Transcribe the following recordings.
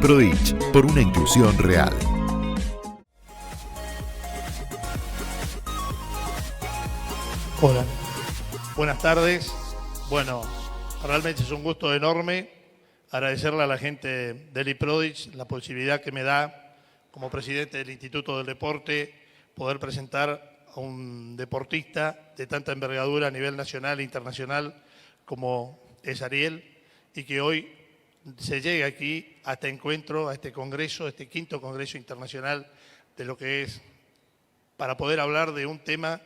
Eliprodich, por una inclusión real. Hola, buenas tardes. Bueno, realmente es un gusto enorme agradecerle a la gente de Eliprodich la posibilidad que me da como presidente del Instituto del Deporte poder presentar a un deportista de tanta envergadura a nivel nacional e internacional como es Ariel, y que hoy se llegue aquí a este encuentro, a este congreso, este quinto congreso internacional de lo que es, para poder hablar de un tema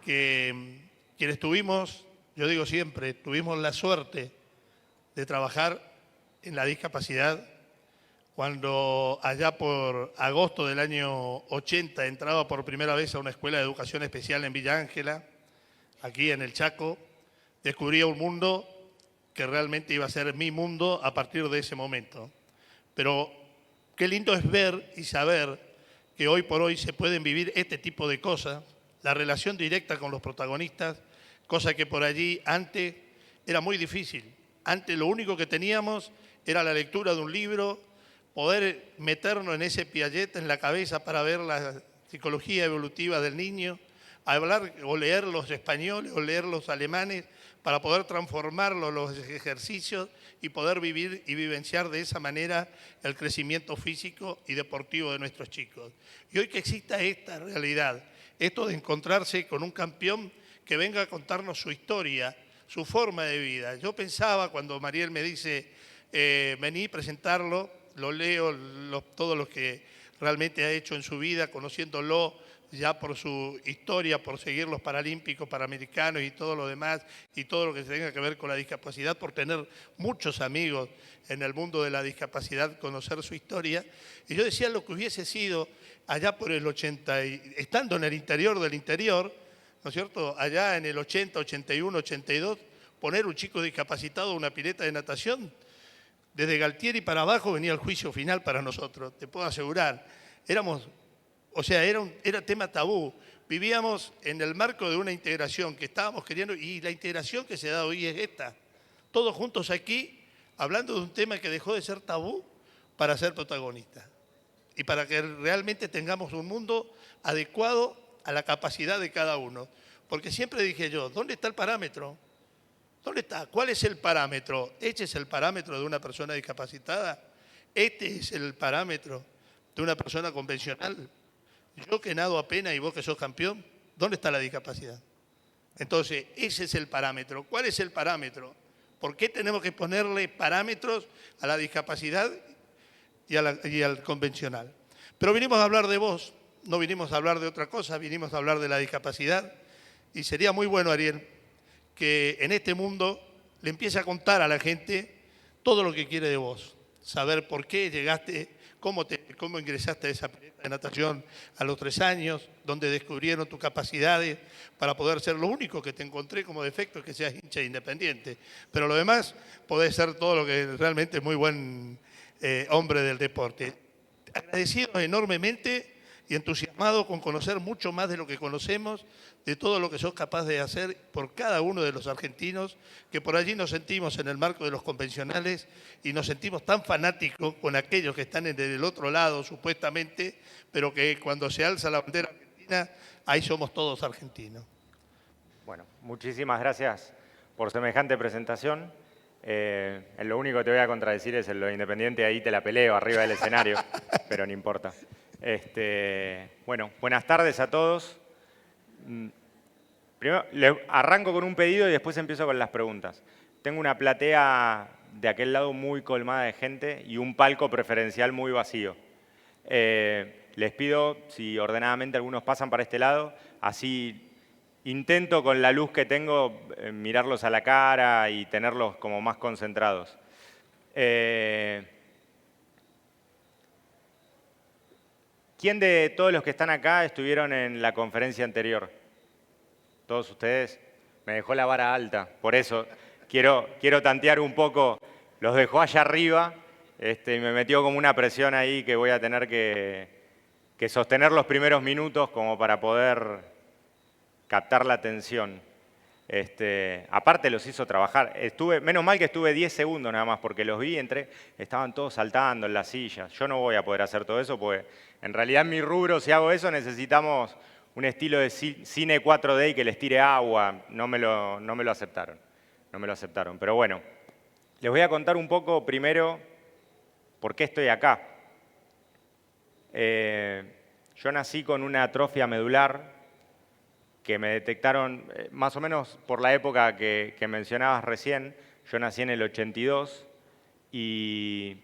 que quienes tuvimos, yo digo siempre, tuvimos la suerte de trabajar en la discapacidad cuando allá por agosto del año 80 entraba por primera vez a una escuela de educación especial en Villa Ángela, aquí en el Chaco, descubría un mundo que realmente iba a ser mi mundo a partir de ese momento. Pero qué lindo es ver y saber que hoy por hoy se pueden vivir este tipo de cosas, la relación directa con los protagonistas, cosa que por allí antes era muy difícil. Antes lo único que teníamos era la lectura de un libro, poder meternos en ese Piaget en la cabeza para ver la psicología evolutiva del niño, hablar o leer los españoles o leer los alemanes para poder transformarlos los ejercicios y poder vivir y vivenciar de esa manera el crecimiento físico y deportivo de nuestros chicos. Y hoy que exista esta realidad, esto de encontrarse con un campeón que venga a contarnos su historia, su forma de vida. Yo pensaba cuando Mariel me dice, vení a presentarlo, lo leo, todo lo que realmente ha hecho en su vida, conociéndolo ya por su historia, por seguir los paralímpicos, panamericanos y todo lo demás, y todo lo que tenga que ver con la discapacidad, por tener muchos amigos en el mundo de la discapacidad, conocer su historia. Y yo decía lo que hubiese sido allá por el 80, estando en el interior del interior, ¿no es cierto?, allá en el 80, 81, 82, poner un chico discapacitado en una pileta de natación. Desde Galtieri para abajo venía el juicio final para nosotros, te puedo asegurar. Era tema tabú. Vivíamos en el marco de una integración que estábamos queriendo, y la integración que se da hoy es esta. Todos juntos aquí, hablando de un tema que dejó de ser tabú para ser protagonista. Y para que realmente tengamos un mundo adecuado a la capacidad de cada uno. Porque siempre dije yo, ¿dónde está el parámetro? ¿Dónde está? ¿Cuál es el parámetro? ¿Este es el parámetro de una persona discapacitada? ¿Este es el parámetro de una persona convencional? Yo que nado apenas y vos que sos campeón, ¿dónde está la discapacidad? Entonces, ese es el parámetro. ¿Cuál es el parámetro? ¿Por qué tenemos que ponerle parámetros a la discapacidad y al convencional? Pero vinimos a hablar de vos, no vinimos a hablar de otra cosa, vinimos a hablar de la discapacidad. Y sería muy bueno, Ariel, que en este mundo le empiece a contar a la gente todo lo que quiere de vos. Saber por qué llegaste, cómo ingresaste a esa pileta de natación a los 3 años, donde descubrieron tus capacidades para poder ser lo único que te encontré como defecto es que seas hincha independiente. Pero lo demás podés ser todo lo que realmente es muy buen hombre del deporte. Agradecido enormemente y entusiasmado con conocer mucho más de lo que conocemos, de todo lo que sos capaz de hacer por cada uno de los argentinos, que por allí nos sentimos en el marco de los convencionales y nos sentimos tan fanáticos con aquellos que están en el otro lado, supuestamente, pero que cuando se alza la bandera argentina, ahí somos todos argentinos. Bueno, muchísimas gracias por semejante presentación. En lo único que te voy a contradecir es en lo Independiente, ahí te la peleo arriba del escenario, pero no importa. Bueno, buenas tardes a todos. Primero, arranco con un pedido y después empiezo con las preguntas. Tengo una platea de aquel lado muy colmada de gente y un palco preferencial muy vacío. Les pido, si ordenadamente algunos pasan para este lado, así intento con la luz que tengo mirarlos a la cara y tenerlos como más concentrados. ¿Quién de todos los que están acá estuvieron en la conferencia anterior? ¿Todos ustedes? Me dejó la vara alta, por eso quiero tantear un poco. Los dejó allá arriba y me metió como una presión ahí que voy a tener que sostener los primeros minutos como para poder captar la atención. Aparte los hizo trabajar. Menos mal que estuve 10 segundos nada más, porque los vi, estaban todos saltando en las sillas. Yo no voy a poder hacer todo eso, porque en realidad en mi rubro, si hago eso, necesitamos un estilo de cine 4D y que les tire agua. No me lo aceptaron. No me lo aceptaron. Pero bueno, les voy a contar un poco primero por qué estoy acá. Yo nací con una atrofia medular que me detectaron más o menos por la época que mencionabas recién. Yo nací en el 82 y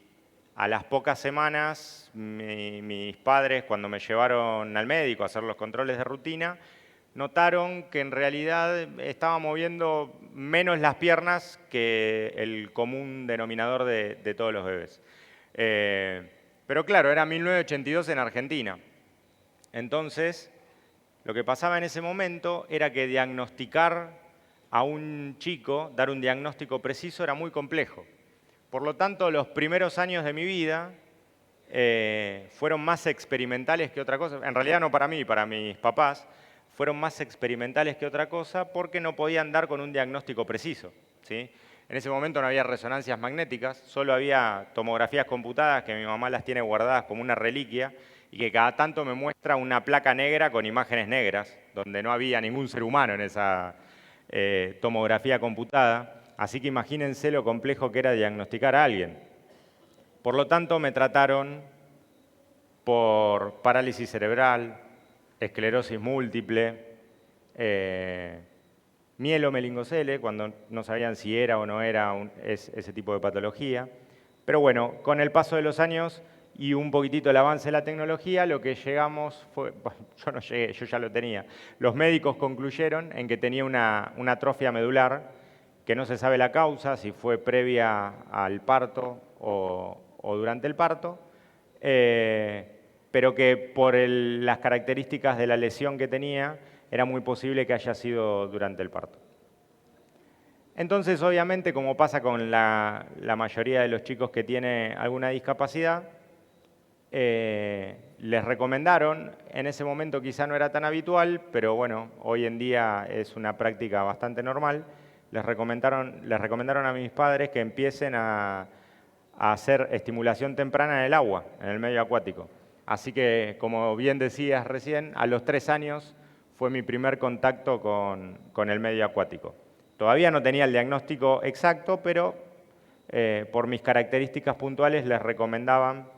a las pocas semanas mis padres, cuando me llevaron al médico a hacer los controles de rutina, notaron que en realidad estaba moviendo menos las piernas que el común denominador de todos los bebés. Pero claro, era 1982 en Argentina. Entonces, lo que pasaba en ese momento era que diagnosticar a un chico, dar un diagnóstico preciso, era muy complejo. Por lo tanto, los primeros años de mi vida fueron más experimentales que otra cosa. En realidad no para mí, para mis papás, fueron más experimentales que otra cosa porque no podían dar con un diagnóstico preciso, ¿sí? En ese momento no había resonancias magnéticas, solo había tomografías computadas que mi mamá las tiene guardadas como una reliquia y que cada tanto me muestra una placa negra con imágenes negras, donde no había ningún ser humano en esa tomografía computada. Así que imagínense lo complejo que era diagnosticar a alguien. Por lo tanto, me trataron por parálisis cerebral, esclerosis múltiple, mielomeningocele, cuando no sabían si era o no era ese tipo de patología. Pero bueno, con el paso de los años y un poquitito el avance de la tecnología, lo que llegamos fue, bueno, yo no llegué, yo ya lo tenía. Los médicos concluyeron en que tenía una atrofia medular, que no se sabe la causa, si fue previa al parto o durante el parto, pero que por las características de la lesión que tenía, era muy posible que haya sido durante el parto. Entonces, obviamente, como pasa con la mayoría de los chicos que tienen alguna discapacidad, les recomendaron, en ese momento quizá no era tan habitual, pero bueno, hoy en día es una práctica bastante normal, les recomendaron a mis padres que empiecen a hacer estimulación temprana en el agua, en el medio acuático. Así que, como bien decías recién, a los 3 años fue mi primer contacto con el medio acuático. Todavía no tenía el diagnóstico exacto, pero por mis características puntuales les recomendaban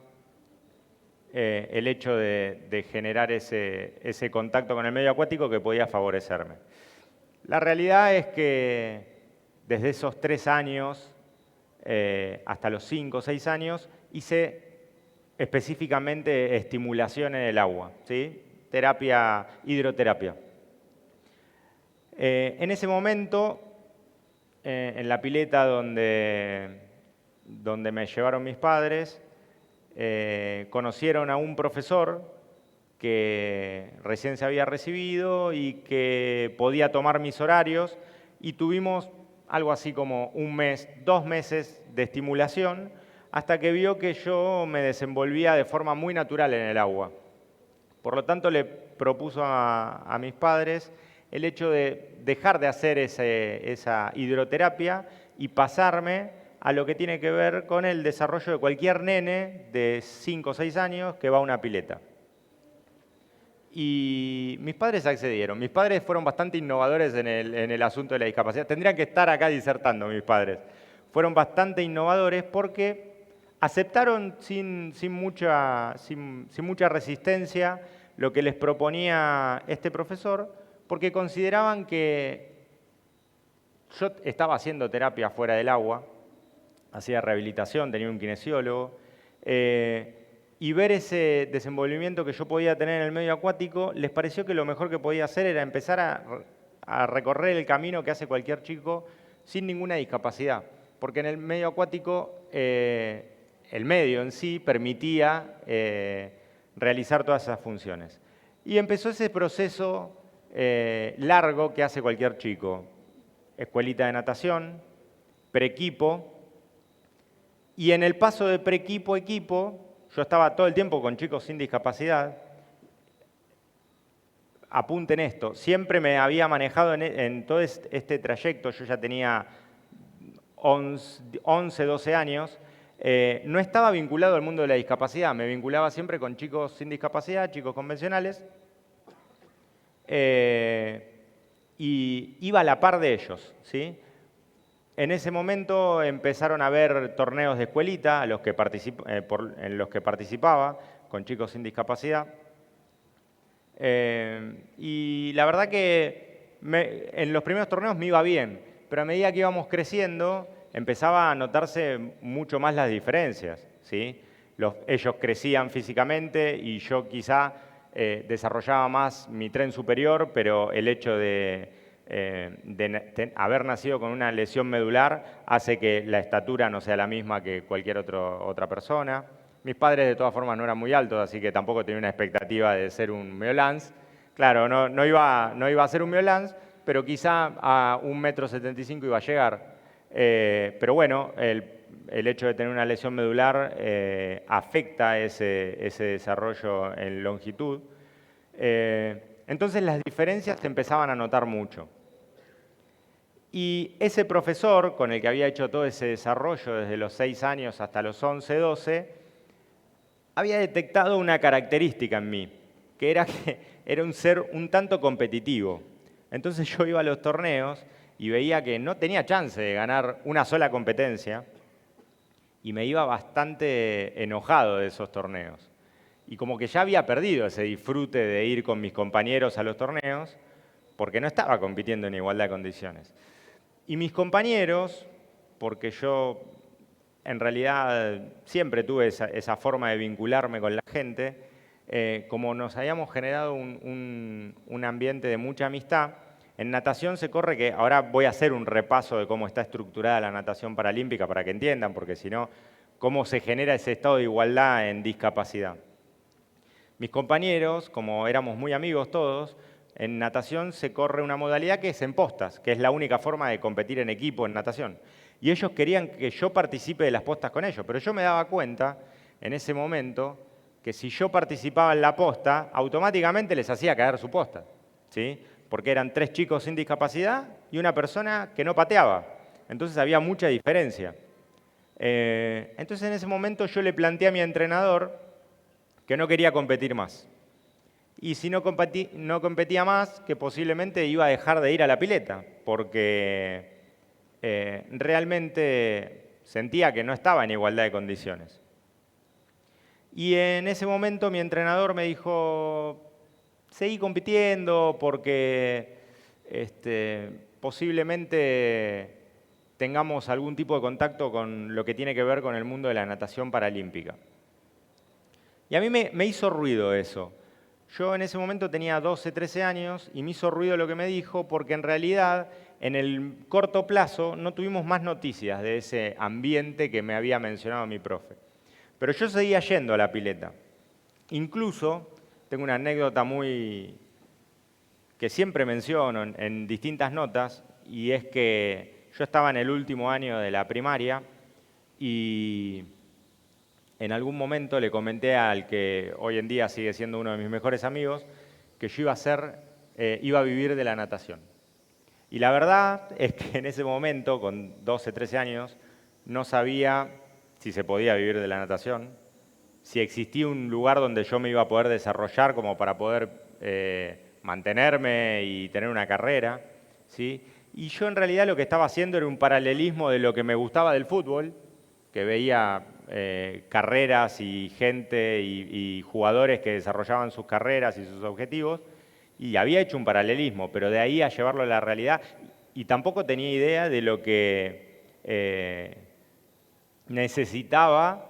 el hecho de generar ese contacto con el medio acuático que podía favorecerme. La realidad es que desde esos 3 años hasta los 5 o 6 años hice específicamente estimulación en el agua, ¿sí? Hidroterapia. En ese momento, en la pileta donde me llevaron mis padres, conocieron a un profesor que recién se había recibido y que podía tomar mis horarios y tuvimos algo así como 1 mes, 2 meses de estimulación hasta que vio que yo me desenvolvía de forma muy natural en el agua. Por lo tanto, le propuso a mis padres el hecho de dejar de hacer esa hidroterapia y pasarme a lo que tiene que ver con el desarrollo de cualquier nene de 5 o 6 años que va a una pileta. Y mis padres accedieron. Mis padres fueron bastante innovadores en el asunto de la discapacidad. Tendrían que estar acá disertando mis padres. Fueron bastante innovadores porque aceptaron sin mucha resistencia lo que les proponía este profesor, porque consideraban que yo estaba haciendo terapia fuera del agua, hacía rehabilitación, tenía un kinesiólogo, y ver ese desenvolvimiento que yo podía tener en el medio acuático, les pareció que lo mejor que podía hacer era empezar a recorrer el camino que hace cualquier chico sin ninguna discapacidad, porque en el medio acuático el medio en sí permitía realizar todas esas funciones. Y empezó ese proceso largo que hace cualquier chico. Escuelita de natación, preequipo, y en el paso de preequipo a equipo, yo estaba todo el tiempo con chicos sin discapacidad, apunten esto, siempre me había manejado en todo este trayecto, yo ya tenía 11, 12 años, no estaba vinculado al mundo de la discapacidad, me vinculaba siempre con chicos sin discapacidad, chicos convencionales, y iba a la par de ellos, ¿sí? En ese momento empezaron a haber torneos de escuelita en los que participaba con chicos sin discapacidad. Y la verdad que en los primeros torneos me iba bien, pero a medida que íbamos creciendo empezaba a notarse mucho más las diferencias, ¿sí? Ellos crecían físicamente y yo quizá desarrollaba más mi tren superior, pero el hecho de haber nacido con una lesión medular hace que la estatura no sea la misma que cualquier otra persona. Mis padres de todas formas no eran muy altos, así que tampoco tenía una expectativa de ser un Meolans. Claro, no iba a ser un Meolans, pero quizá a 1,75 m iba a llegar. Pero bueno, el hecho de tener una lesión medular afecta ese desarrollo en longitud. Entonces las diferencias se empezaban a notar mucho. Y ese profesor con el que había hecho todo ese desarrollo desde los 6 años hasta los 11, 12, había detectado una característica en mí, que era un ser un tanto competitivo. Entonces yo iba a los torneos y veía que no tenía chance de ganar una sola competencia y me iba bastante enojado de esos torneos. Y como que ya había perdido ese disfrute de ir con mis compañeros a los torneos porque no estaba compitiendo en igualdad de condiciones. Y mis compañeros, porque yo en realidad siempre tuve esa forma de vincularme con la gente, como nos habíamos generado un ambiente de mucha amistad, en natación se corre que, ahora voy a hacer un repaso de cómo está estructurada la natación paralímpica para que entiendan, porque si no, cómo se genera ese estado de igualdad en discapacidad. Mis compañeros, como éramos muy amigos todos, en natación se corre una modalidad que es en postas, que es la única forma de competir en equipo en natación. Y ellos querían que yo participe de las postas con ellos, pero yo me daba cuenta en ese momento que si yo participaba en la posta, automáticamente les hacía caer su posta, ¿sí? Porque eran 3 chicos sin discapacidad y una persona que no pateaba. Entonces había mucha diferencia. Entonces en ese momento yo le planteé a mi entrenador que no quería competir más. Y si no competía más, que posiblemente iba a dejar de ir a la pileta, porque realmente sentía que no estaba en igualdad de condiciones. Y en ese momento mi entrenador me dijo, seguí compitiendo porque posiblemente tengamos algún tipo de contacto con lo que tiene que ver con el mundo de la natación paralímpica. Y a mí me hizo ruido eso. Yo en ese momento tenía 12, 13 años y me hizo ruido lo que me dijo porque en realidad en el corto plazo no tuvimos más noticias de ese ambiente que me había mencionado mi profe. Pero yo seguía yendo a la pileta. Incluso tengo una anécdota que siempre menciono en distintas notas, y es que yo estaba en el último año de la primaria y en algún momento le comenté al que hoy en día sigue siendo uno de mis mejores amigos que yo iba a vivir de la natación. Y la verdad es que en ese momento, con 12, 13 años, no sabía si se podía vivir de la natación, si existía un lugar donde yo me iba a poder desarrollar como para poder mantenerme y tener una carrera, ¿sí? Y yo en realidad lo que estaba haciendo era un paralelismo de lo que me gustaba del fútbol, que veía carreras y gente y jugadores que desarrollaban sus carreras y sus objetivos, y había hecho un paralelismo, pero de ahí a llevarlo a la realidad, y tampoco tenía idea de lo que necesitaba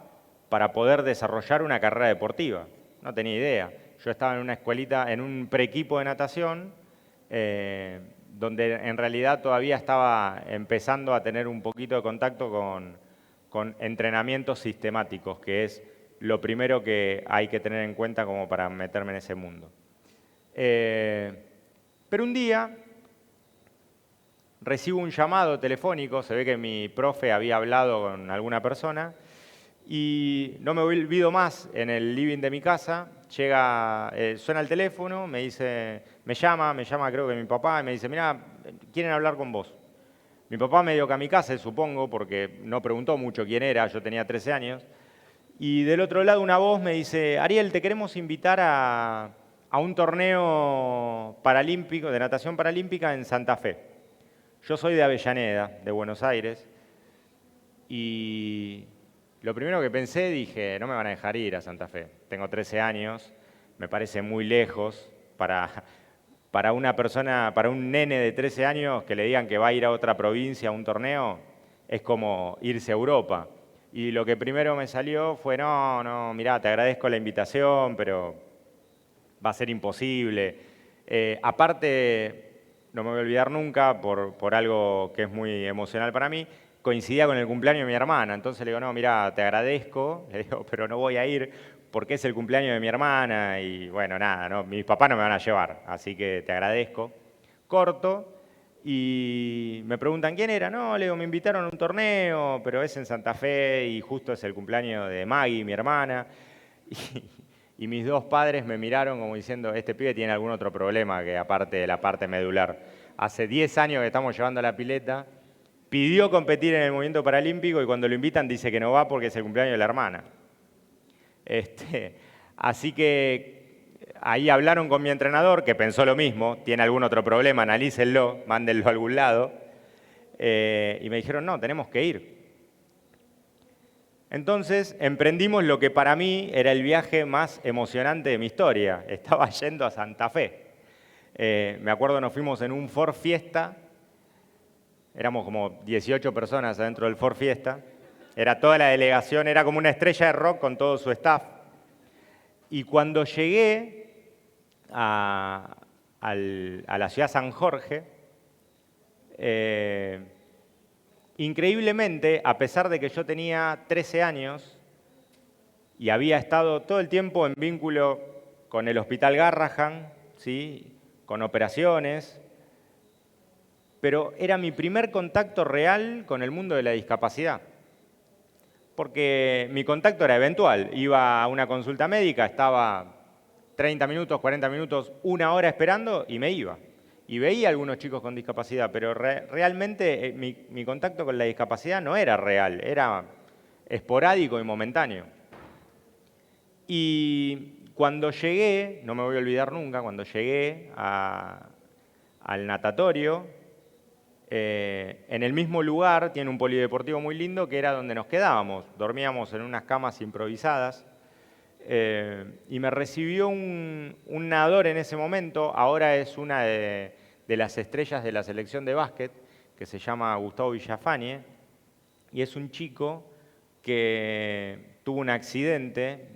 para poder desarrollar una carrera deportiva. No tenía idea. Yo estaba en una escuelita, en un preequipo de natación, donde en realidad todavía estaba empezando a tener un poquito de contacto con entrenamientos sistemáticos, que es lo primero que hay que tener en cuenta como para meterme en ese mundo. Pero un día recibo un llamado telefónico, se ve que mi profe había hablado con alguna persona, Y no me olvido más, en el living de mi casa, llega, suena el teléfono, me dice, me llama creo que mi papá, y me dice, mira, quieren hablar con vos. Mi papá medio kamikaze, supongo, porque no preguntó mucho quién era, yo tenía 13 años. Y del otro lado una voz me dice, Ariel, te queremos invitar a un torneo paralímpico, de natación paralímpica en Santa Fe. Yo soy de Avellaneda, de Buenos Aires, y lo primero que pensé, dije, no me van a dejar ir a Santa Fe. Tengo 13 años, me parece muy lejos para una persona, para un nene de 13 años que le digan que va a ir a otra provincia a un torneo, es como irse a Europa. Y lo que primero me salió fue, no, mirá, te agradezco la invitación, pero va a ser imposible. Aparte, no me voy a olvidar nunca, por algo que es muy emocional para mí, coincidía con el cumpleaños de mi hermana. Entonces le digo, no, mirá, te agradezco, le digo, pero no voy a ir porque es el cumpleaños de mi hermana y bueno, nada, no, mis papás no me van a llevar, así que te agradezco. Corto y me preguntan quién era. No, le digo, me invitaron a un torneo, pero es en Santa Fe y justo es el cumpleaños de Maggie, mi hermana. Y mis dos padres me miraron como diciendo, este pibe tiene algún otro problema que aparte de la parte medular. Hace 10 años que estamos llevando la pileta, pidió competir en el movimiento paralímpico y cuando lo invitan dice que no va porque es el cumpleaños de la hermana. Así que ahí hablaron con mi entrenador, que pensó lo mismo, tiene algún otro problema, analícenlo, mándenlo a algún lado. Y me dijeron, no, tenemos que ir. Entonces emprendimos lo que para mí era el viaje más emocionante de mi historia. Estaba yendo a Santa Fe. Me acuerdo, nos fuimos en un Ford Fiesta. Éramos como 18 personas adentro del Ford Fiesta. Era toda la delegación, era como una estrella de rock con todo su staff. Y cuando llegué a la ciudad San Jorge, increíblemente, a pesar de que yo tenía 13 años y había estado todo el tiempo en vínculo con el Hospital Garrahan, ¿sí? Con operaciones, pero era mi primer contacto real con el mundo de la discapacidad. Porque mi contacto era eventual. Iba a una consulta médica, estaba 30 minutos, 40 minutos, una hora esperando y me iba. Y veía a algunos chicos con discapacidad, pero realmente mi contacto con la discapacidad no era real, era esporádico y momentáneo. Y cuando llegué, no me voy a olvidar nunca, cuando llegué al natatorio, en el mismo lugar tiene un polideportivo muy lindo que era donde nos quedábamos. Dormíamos en unas camas improvisadas y me recibió un nadador en ese momento. Ahora es una de las estrellas de la selección de básquet que se llama Gustavo Villafañe y es un chico que tuvo un accidente,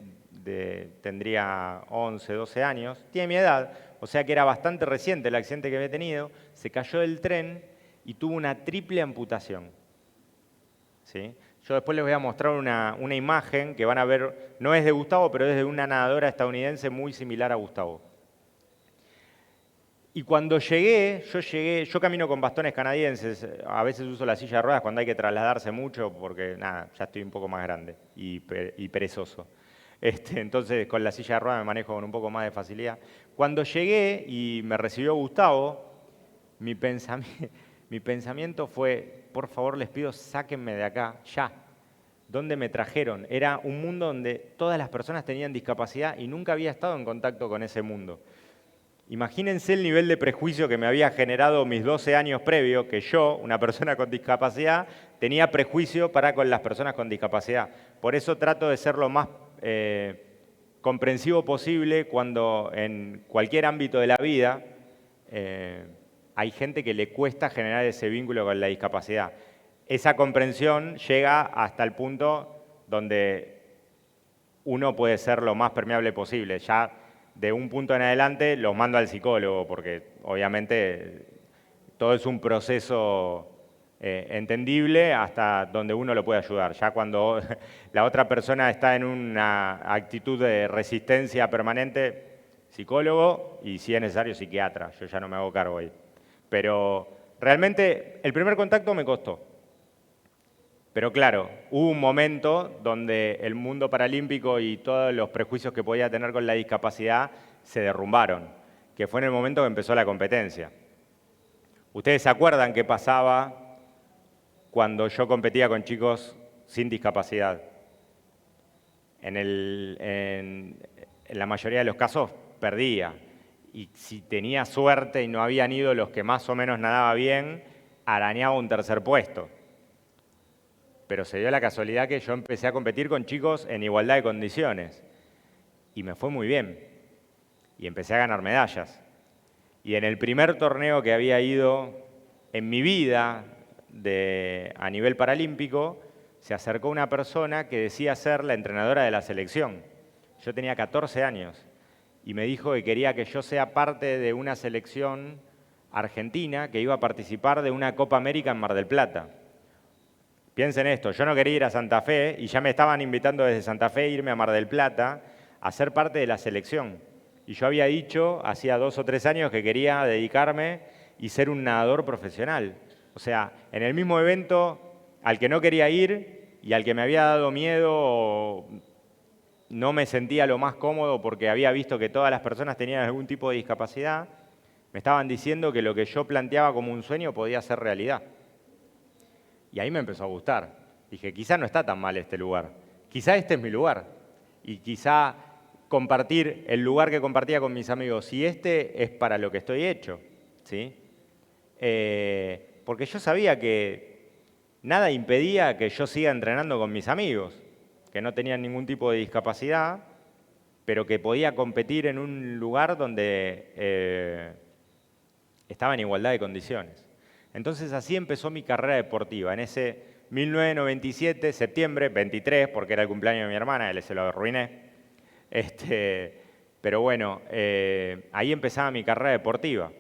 tendría 11, 12 años, tiene mi edad, o sea que era bastante reciente el accidente que había tenido, se cayó del tren y tuvo una triple amputación. ¿Sí? Yo después les voy a mostrar una imagen que van a ver, no es de Gustavo, pero es de una nadadora estadounidense muy similar a Gustavo. Y cuando llegué, yo camino con bastones canadienses, a veces uso la silla de ruedas cuando hay que trasladarse mucho porque, nada, ya estoy un poco más grande y perezoso. Entonces, con la silla de ruedas me manejo con un poco más de facilidad. Cuando llegué y me recibió Gustavo, mi pensamiento fue, por favor, les pido, sáquenme de acá, ya. ¿Dónde me trajeron? Era un mundo donde todas las personas tenían discapacidad y nunca había estado en contacto con ese mundo. Imagínense el nivel de prejuicio que me había generado mis 12 años previos, que yo, una persona con discapacidad, tenía prejuicio para con las personas con discapacidad. Por eso trato de ser lo más comprensivo posible cuando en cualquier ámbito de la vida hay gente que le cuesta generar ese vínculo con la discapacidad. Esa comprensión llega hasta el punto donde uno puede ser lo más permeable posible. Ya de un punto en adelante los mando al psicólogo, porque obviamente todo es un proceso entendible hasta donde uno lo puede ayudar. Ya cuando la otra persona está en una actitud de resistencia permanente, psicólogo y si es necesario psiquiatra. Yo ya no me hago cargo ahí. Pero realmente el primer contacto me costó. Pero claro, hubo un momento donde el mundo paralímpico y todos los prejuicios que podía tener con la discapacidad se derrumbaron, que fue en el momento que empezó la competencia. ¿Ustedes se acuerdan qué pasaba cuando yo competía con chicos sin discapacidad? En la mayoría de los casos perdía. Y si tenía suerte y no habían ido los que más o menos nadaba bien, arañaba un tercer puesto. Pero se dio la casualidad que yo empecé a competir con chicos en igualdad de condiciones. Y me fue muy bien. Y empecé a ganar medallas. Y en el primer torneo que había ido en mi vida a nivel paralímpico, se acercó una persona que decía ser la entrenadora de la selección. Yo tenía 14 años y me dijo que quería que yo sea parte de una selección argentina que iba a participar de una Copa América en Mar del Plata. Piensen esto, yo no quería ir a Santa Fe y ya me estaban invitando desde Santa Fe a irme a Mar del Plata a ser parte de la selección. Y yo había dicho, hacía 2 o 3 años, que quería dedicarme y ser un nadador profesional. O sea, en el mismo evento al que no quería ir y al que me había dado miedo, no me sentía lo más cómodo porque había visto que todas las personas tenían algún tipo de discapacidad, me estaban diciendo que lo que yo planteaba como un sueño podía ser realidad. Y ahí me empezó a gustar. Dije, quizá no está tan mal este lugar, quizá este es mi lugar. Y quizá compartir el lugar que compartía con mis amigos, y este es para lo que estoy hecho, ¿sí? Porque yo sabía que nada impedía que yo siga entrenando con mis amigos, que no tenían ningún tipo de discapacidad, pero que podía competir en un lugar donde estaba en igualdad de condiciones. Entonces así empezó mi carrera deportiva, en ese 1997, septiembre 23, porque era el cumpleaños de mi hermana, él se lo arruiné. Pero bueno, ahí empezaba mi carrera deportiva,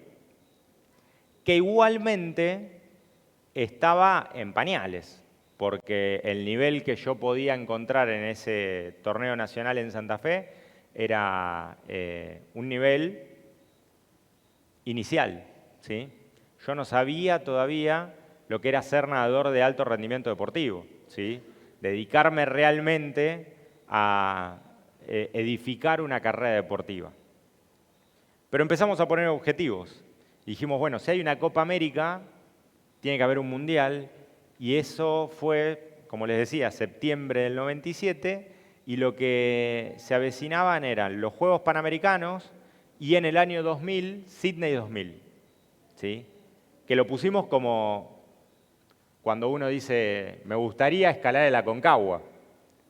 que igualmente estaba en pañales, porque el nivel que yo podía encontrar en ese torneo nacional en Santa Fe era un nivel inicial, ¿sí? Yo no sabía todavía lo que era ser nadador de alto rendimiento deportivo, ¿sí? Dedicarme realmente a edificar una carrera deportiva. Pero empezamos a poner objetivos. Dijimos, bueno, si hay una Copa América, tiene que haber un Mundial, y eso fue, como les decía, septiembre del 97, y lo que se avecinaban eran los Juegos Panamericanos y en el año 2000, Sydney 2000, ¿sí? Que lo pusimos como cuando uno dice, me gustaría escalar el Aconcagua,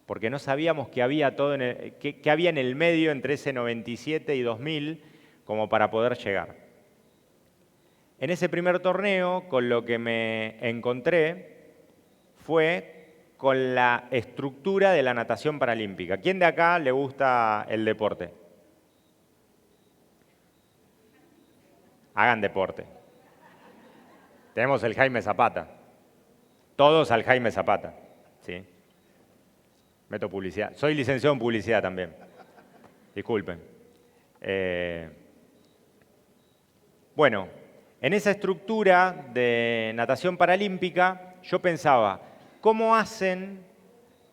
porque no sabíamos qué había, qué había en el medio entre ese 97 y 2000 como para poder llegar. En ese primer torneo, con lo que me encontré fue con la estructura de la natación paralímpica. ¿Quién de acá le gusta el deporte? Hagan deporte. Tenemos el Jaime Zapata. Todos al Jaime Zapata, ¿sí? Meto publicidad. Soy licenciado en publicidad también. Disculpen. Bueno, en esa estructura de natación paralímpica, yo pensaba, ¿cómo hacen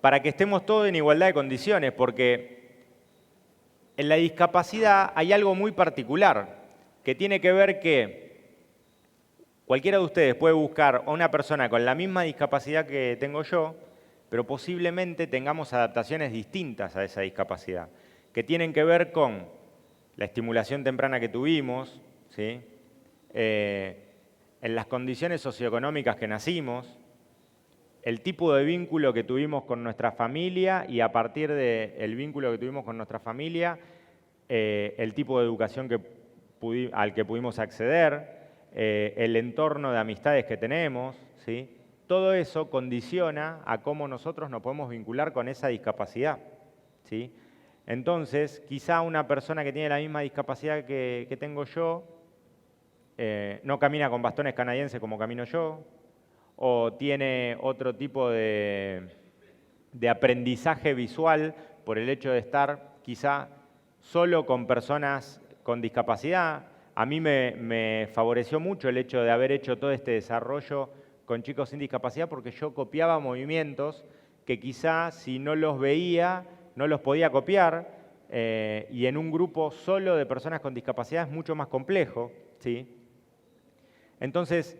para que estemos todos en igualdad de condiciones? Porque en la discapacidad hay algo muy particular, que tiene que ver que cualquiera de ustedes puede buscar a una persona con la misma discapacidad que tengo yo, pero posiblemente tengamos adaptaciones distintas a esa discapacidad, que tienen que ver con la estimulación temprana que tuvimos, ¿sí? En las condiciones socioeconómicas que nacimos, el tipo de vínculo que tuvimos con nuestra familia y a partir del vínculo que tuvimos con nuestra familia, el tipo de educación al que pudimos acceder, el entorno de amistades que tenemos, ¿sí? Todo eso condiciona a cómo nosotros nos podemos vincular con esa discapacidad, ¿sí? Entonces, quizá una persona que tiene la misma discapacidad que tengo yo, no camina con bastones canadienses como camino yo, o tiene otro tipo de aprendizaje visual por el hecho de estar quizá solo con personas con discapacidad. A mí me favoreció mucho el hecho de haber hecho todo este desarrollo con chicos sin discapacidad porque yo copiaba movimientos que quizá si no los veía, no los podía copiar, y en un grupo solo de personas con discapacidad es mucho más complejo, ¿sí? Entonces,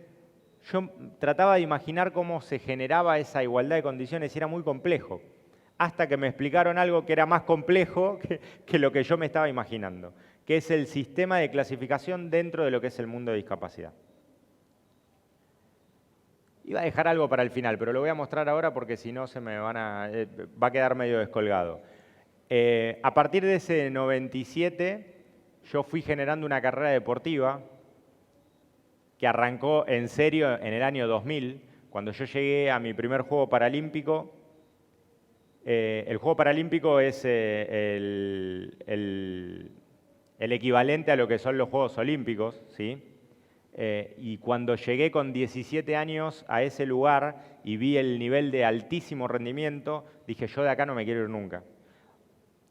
yo trataba de imaginar cómo se generaba esa igualdad de condiciones y era muy complejo, hasta que me explicaron algo que era más complejo que lo que yo me estaba imaginando, que es el sistema de clasificación dentro de lo que es el mundo de discapacidad. Iba a dejar algo para el final, pero lo voy a mostrar ahora porque si no se me va a quedar medio descolgado. A partir de ese 97, yo fui generando una carrera deportiva que arrancó en serio en el año 2000, cuando yo llegué a mi primer Juego Paralímpico. El Juego Paralímpico es el equivalente a lo que son los Juegos Olímpicos, ¿sí? Y cuando llegué con 17 años a ese lugar y vi el nivel de altísimo rendimiento, dije, yo de acá no me quiero ir nunca.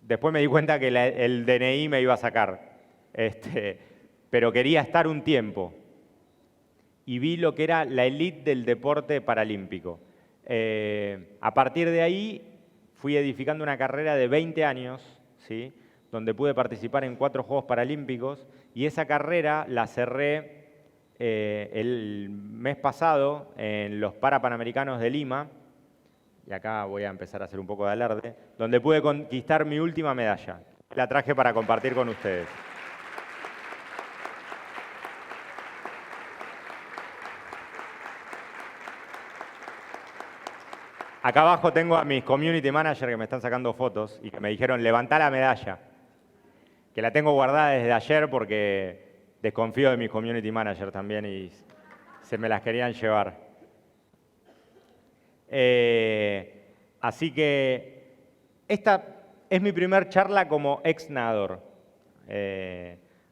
Después me di cuenta que el DNI me iba a sacar, pero quería estar un tiempo. Y vi lo que era la élite del deporte paralímpico. A partir de ahí fui edificando una carrera de 20 años, ¿sí? Donde pude participar en 4 Juegos Paralímpicos, y esa carrera la cerré el mes pasado en los Parapanamericanos de Lima, y acá voy a empezar a hacer un poco de alarde, donde pude conquistar mi última medalla. La traje para compartir con ustedes. Acá abajo tengo a mis community managers que me están sacando fotos y que me dijeron, levantá la medalla, que la tengo guardada desde ayer porque desconfío de mis community managers también y se me las querían llevar. Así que esta es mi primer charla como ex nadador.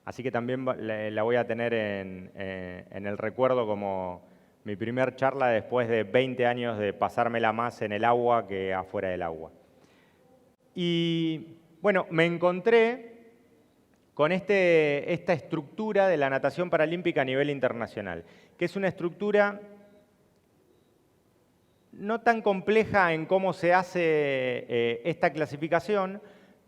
Así que también la voy a tener en el recuerdo como mi primer charla después de 20 años de pasármela más en el agua que afuera del agua. Y bueno, me encontré con esta estructura de la natación paralímpica a nivel internacional, que es una estructura no tan compleja en cómo se hace esta clasificación,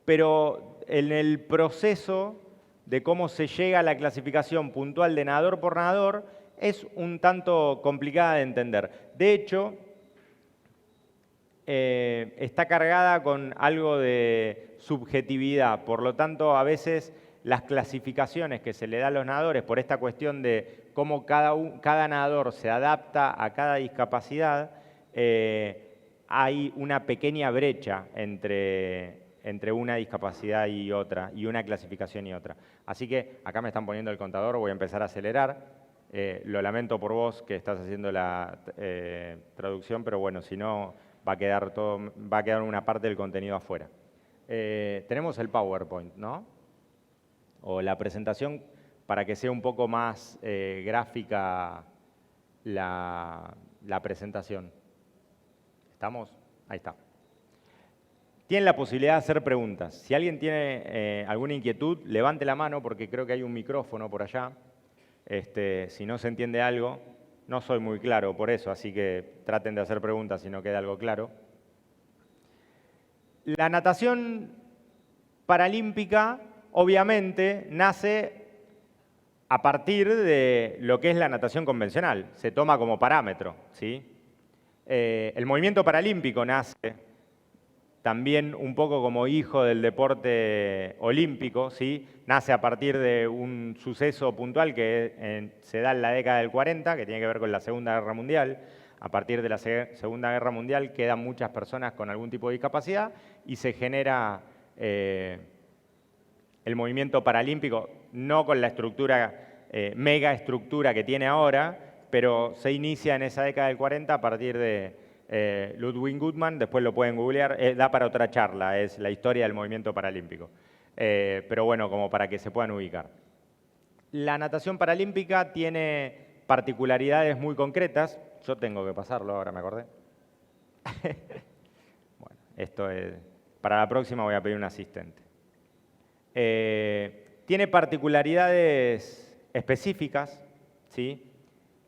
pero en el proceso de cómo se llega a la clasificación puntual de nadador por nadador, es un tanto complicada de entender. De hecho, está cargada con algo de subjetividad. Por lo tanto, a veces las clasificaciones que se le da a los nadadores por esta cuestión de cómo cada nadador se adapta a cada discapacidad, hay una pequeña brecha entre una discapacidad y otra, y una clasificación y otra. Así que acá me están poniendo el contador, voy a empezar a acelerar. Lo lamento por vos que estás haciendo la traducción, pero bueno, si no va a quedar una parte del contenido afuera. Tenemos el PowerPoint, ¿no? O la presentación para que sea un poco más gráfica la presentación. ¿Estamos? Ahí está. Tienen la posibilidad de hacer preguntas. Si alguien tiene alguna inquietud, levante la mano porque creo que hay un micrófono por allá. Si no se entiende algo, no soy muy claro por eso, así que traten de hacer preguntas si no queda algo claro. La natación paralímpica, obviamente, nace a partir de lo que es la natación convencional. Se toma como parámetro, ¿sí? El movimiento paralímpico nace también un poco como hijo del deporte olímpico, ¿sí? Nace a partir de un suceso puntual que se da en la década del 40, que tiene que ver con la Segunda Guerra Mundial. A partir de la Segunda Guerra Mundial quedan muchas personas con algún tipo de discapacidad y se genera el movimiento paralímpico, no con la estructura, mega estructura que tiene ahora, pero se inicia en esa década del 40 a partir de Ludwig Guttmann, después lo pueden googlear, da para otra charla, es la historia del movimiento paralímpico. Pero bueno, como para que se puedan ubicar. La natación paralímpica tiene particularidades muy concretas. Yo tengo que pasarlo, ahora me acordé. Bueno, esto es... Para la próxima voy a pedir un asistente. Tiene particularidades específicas, ¿sí?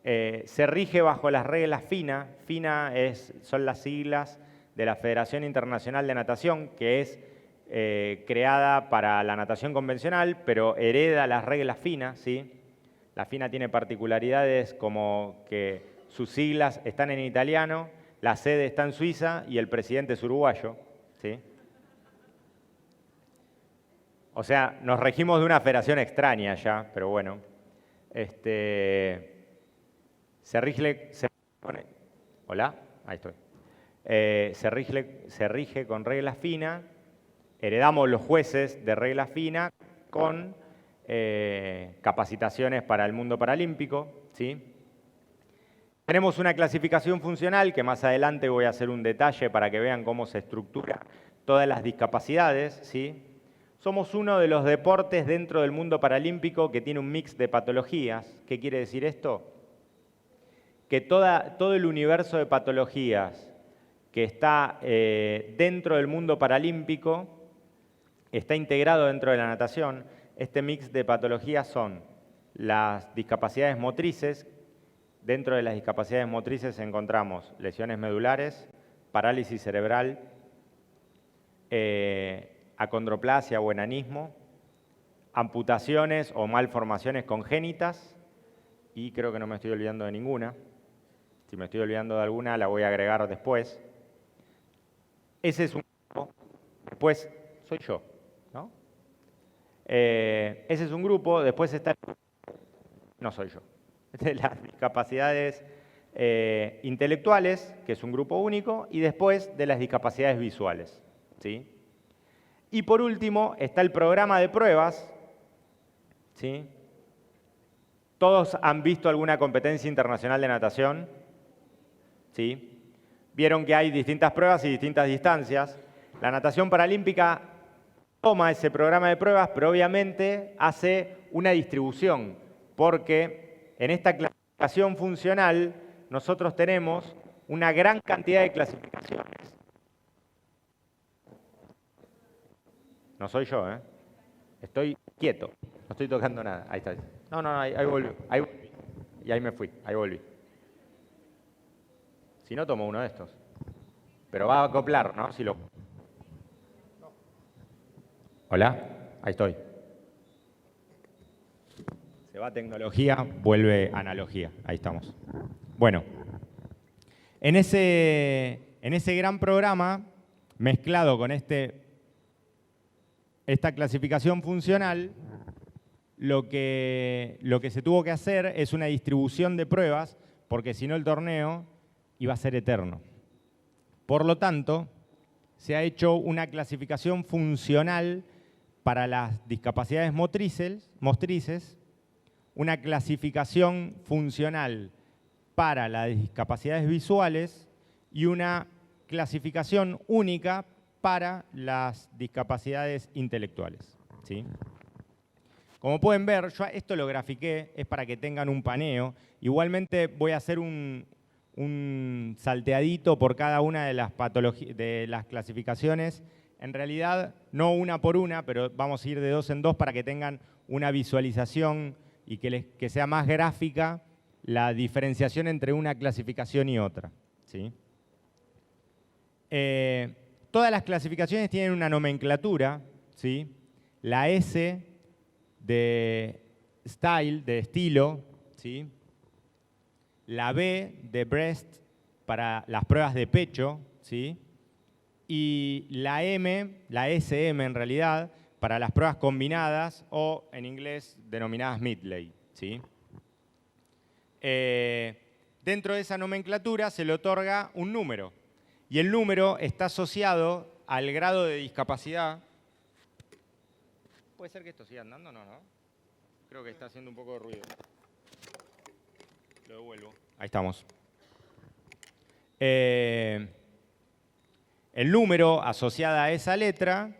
Se rige bajo las reglas FINA. FINA son las siglas de la Federación Internacional de Natación, que es creada para la natación convencional, pero hereda las reglas FINA, ¿sí? La FINA tiene particularidades como que sus siglas están en italiano, la sede está en Suiza y el presidente es uruguayo, ¿sí? O sea, nos regimos de una federación extraña ya, pero bueno. Hola, ahí estoy. Se rige con reglas FINA. Heredamos los jueces de reglas FINA con capacitaciones para el mundo paralímpico, ¿sí? Tenemos una clasificación funcional que más adelante voy a hacer un detalle para que vean cómo se estructura todas las discapacidades, ¿sí? Somos uno de los deportes dentro del mundo paralímpico que tiene un mix de patologías. ¿Qué quiere decir esto? Que todo el universo de patologías que está dentro del mundo paralímpico está integrado dentro de la natación. Este mix de patologías son las discapacidades motrices. Dentro de las discapacidades motrices encontramos lesiones medulares, parálisis cerebral, acondroplasia o enanismo, amputaciones o malformaciones congénitas, y creo que no me estoy olvidando de ninguna. Si me estoy olvidando de alguna, la voy a agregar después. Ese es un grupo. Después soy yo, ¿no? Ese es un grupo. Después está... No soy yo. De las discapacidades intelectuales, que es un grupo único, y después de las discapacidades visuales, ¿sí? Y por último está el programa de pruebas, ¿sí? ¿Todos han visto alguna competencia internacional de natación? ¿Sí? Vieron que hay distintas pruebas y distintas distancias. La natación paralímpica toma ese programa de pruebas, pero obviamente hace una distribución, porque en esta clasificación funcional nosotros tenemos una gran cantidad de clasificaciones. No soy yo, ¿eh? Estoy quieto, no estoy tocando nada. Ahí está. No, ahí volví. Y ahí me fui, ahí volví. Si no, tomo uno de estos. Pero va a acoplar, ¿no? Si lo... Hola, ahí estoy. Se va tecnología, vuelve analogía. Ahí estamos. Bueno, en ese gran programa, mezclado con esta clasificación funcional, lo que se tuvo que hacer es una distribución de pruebas, porque si no el torneo iba a ser eterno. Por lo tanto, se ha hecho una clasificación funcional para las discapacidades motrices, una clasificación funcional para las discapacidades visuales y una clasificación única para las discapacidades intelectuales, ¿sí? Como pueden ver, yo esto lo grafiqué, es para que tengan un paneo. Igualmente voy a hacer un salteadito por cada una de las clasificaciones. En realidad, no una por una, pero vamos a ir de dos en dos para que tengan una visualización y que sea más gráfica la diferenciación entre una clasificación y otra, ¿sí? Todas las clasificaciones tienen una nomenclatura, ¿sí? La S de style, de estilo, ¿sí? La B de breast para las pruebas de pecho, ¿sí? Y la M, la SM en realidad, para las pruebas combinadas o en inglés denominadas Midley, ¿sí? Dentro de esa nomenclatura se le otorga un número y el número está asociado al grado de discapacidad. ¿Puede ser que esto siga andando? No. Creo que está haciendo un poco de ruido. Lo devuelvo. Ahí estamos. El número asociado a esa letra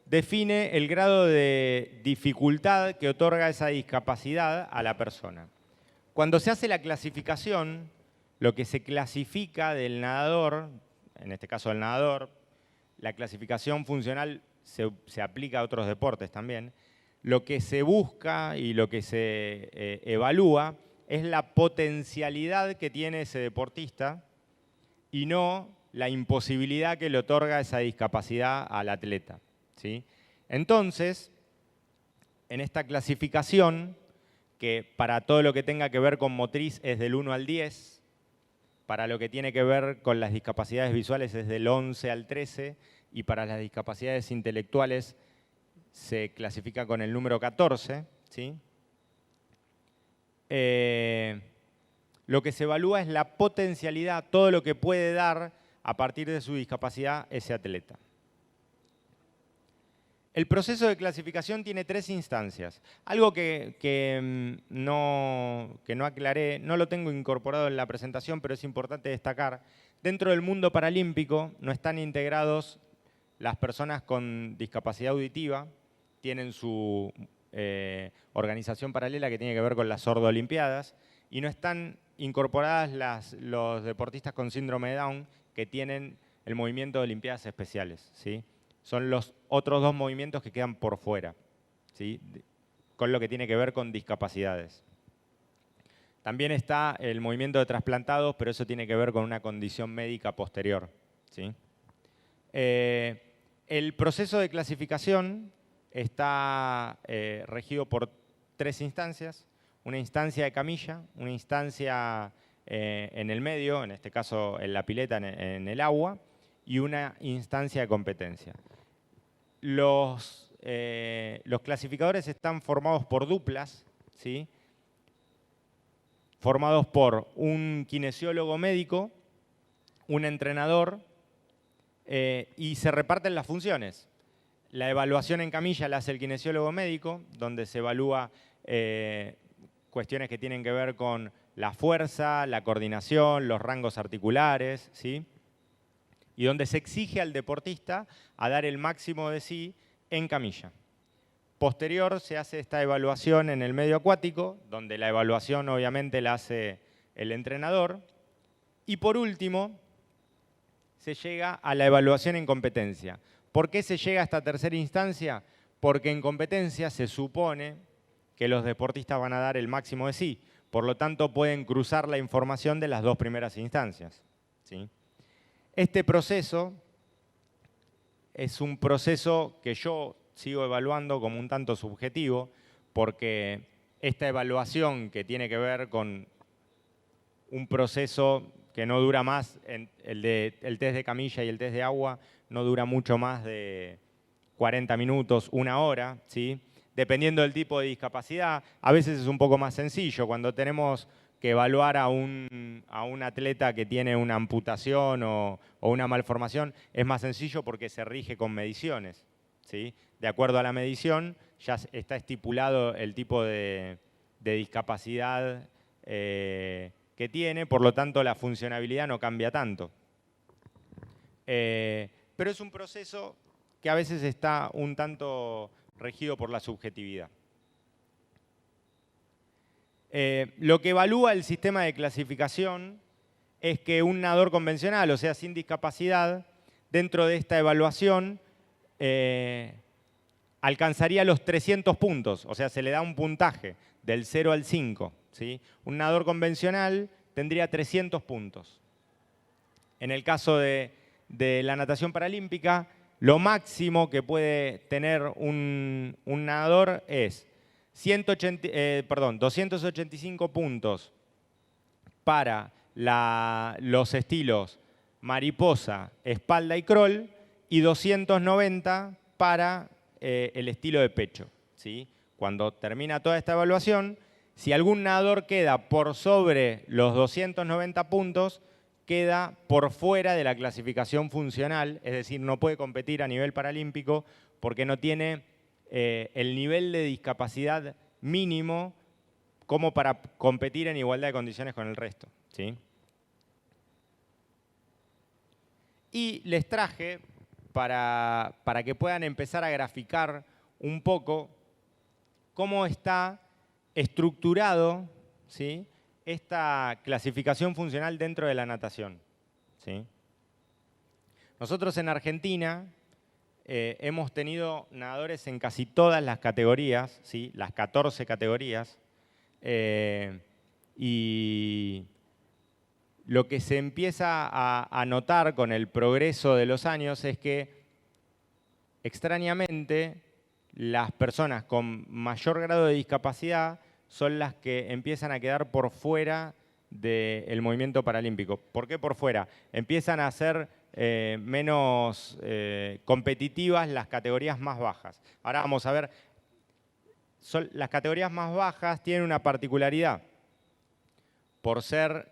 define el grado de dificultad que otorga esa discapacidad a la persona. Cuando se hace la clasificación, lo que se clasifica del nadador, en este caso del nadador, la clasificación funcional se aplica a otros deportes también, lo que se busca y lo que se evalúa es la potencialidad que tiene ese deportista y no la imposibilidad que le otorga esa discapacidad al atleta, ¿sí? Entonces, en esta clasificación, que para todo lo que tenga que ver con motriz es del 1 al 10, para lo que tiene que ver con las discapacidades visuales es del 11 al 13, y para las discapacidades intelectuales se clasifica con el número 14, ¿sí? Lo que se evalúa es la potencialidad, todo lo que puede dar a partir de su discapacidad ese atleta. El proceso de clasificación tiene 3 instancias. Algo que no aclaré, no lo tengo incorporado en la presentación, pero es importante destacar. Dentro del mundo paralímpico no están integrados las personas con discapacidad auditiva, tienen su organización paralela que tiene que ver con las sordo-olimpiadas, y no están incorporadas los deportistas con síndrome de Down que tienen el movimiento de Olimpiadas Especiales, ¿sí? Son los otros 2 movimientos que quedan por fuera, ¿sí? Con lo que tiene que ver con discapacidades. También está el movimiento de trasplantados, pero eso tiene que ver con una condición médica posterior, ¿sí? El proceso de clasificación está regido por 3 instancias. Una instancia de camilla, una instancia en el medio, en este caso en la pileta, en el agua, y una instancia de competencia. Los clasificadores están formados por duplas, ¿sí? Formados por un kinesiólogo médico, un entrenador, y se reparten las funciones. La evaluación en camilla la hace el kinesiólogo médico, donde se evalúa cuestiones que tienen que ver con la fuerza, la coordinación, los rangos articulares, ¿sí? Y donde se exige al deportista a dar el máximo de sí en camilla. Posterior se hace esta evaluación en el medio acuático, donde la evaluación obviamente la hace el entrenador. Y por último, se llega a la evaluación en competencia. ¿Por qué se llega a esta tercera instancia? Porque en competencia se supone que los deportistas van a dar el máximo de sí. Por lo tanto, pueden cruzar la información de las 2 primeras instancias, ¿sí? Este proceso es un proceso que yo sigo evaluando como un tanto subjetivo, porque esta evaluación que tiene que ver con un proceso que no dura más, el test de camilla y el test de agua, no dura mucho más de 40 minutos, 1 hora, ¿sí? Dependiendo del tipo de discapacidad, a veces es un poco más sencillo. Cuando tenemos que evaluar a un atleta que tiene una amputación o una malformación, es más sencillo porque se rige con mediciones, ¿sí? De acuerdo a la medición, ya está estipulado el tipo de discapacidad que tiene, por lo tanto la funcionabilidad no cambia tanto. Pero es un proceso que a veces está un tanto regido por la subjetividad. Lo que evalúa el sistema de clasificación es que un nadador convencional, o sea, sin discapacidad, dentro de esta evaluación alcanzaría los 300 puntos, o sea, se le da un puntaje del 0 al 5, ¿sí? Un nadador convencional tendría 300 puntos. En el caso de la natación paralímpica, lo máximo que puede tener un nadador es 285 puntos para los estilos mariposa, espalda y crawl, y 290 para el estilo de pecho, ¿sí? Cuando termina toda esta evaluación, si algún nadador queda por sobre los 290 puntos, queda por fuera de la clasificación funcional, es decir, no puede competir a nivel paralímpico porque no tiene el nivel de discapacidad mínimo como para competir en igualdad de condiciones con el resto, ¿sí? Y les traje, para que puedan empezar a graficar un poco cómo está estructurado, ¿sí?, esta clasificación funcional dentro de la natación, ¿sí? Nosotros en Argentina hemos tenido nadadores en casi todas las categorías, ¿sí?, las 14 categorías. Y lo que se empieza a notar con el progreso de los años es que, extrañamente, las personas con mayor grado de discapacidad son las que empiezan a quedar por fuera del movimiento paralímpico. ¿Por qué por fuera? Empiezan a ser menos competitivas las categorías más bajas. Ahora vamos a ver, las categorías más bajas tienen una particularidad. Por ser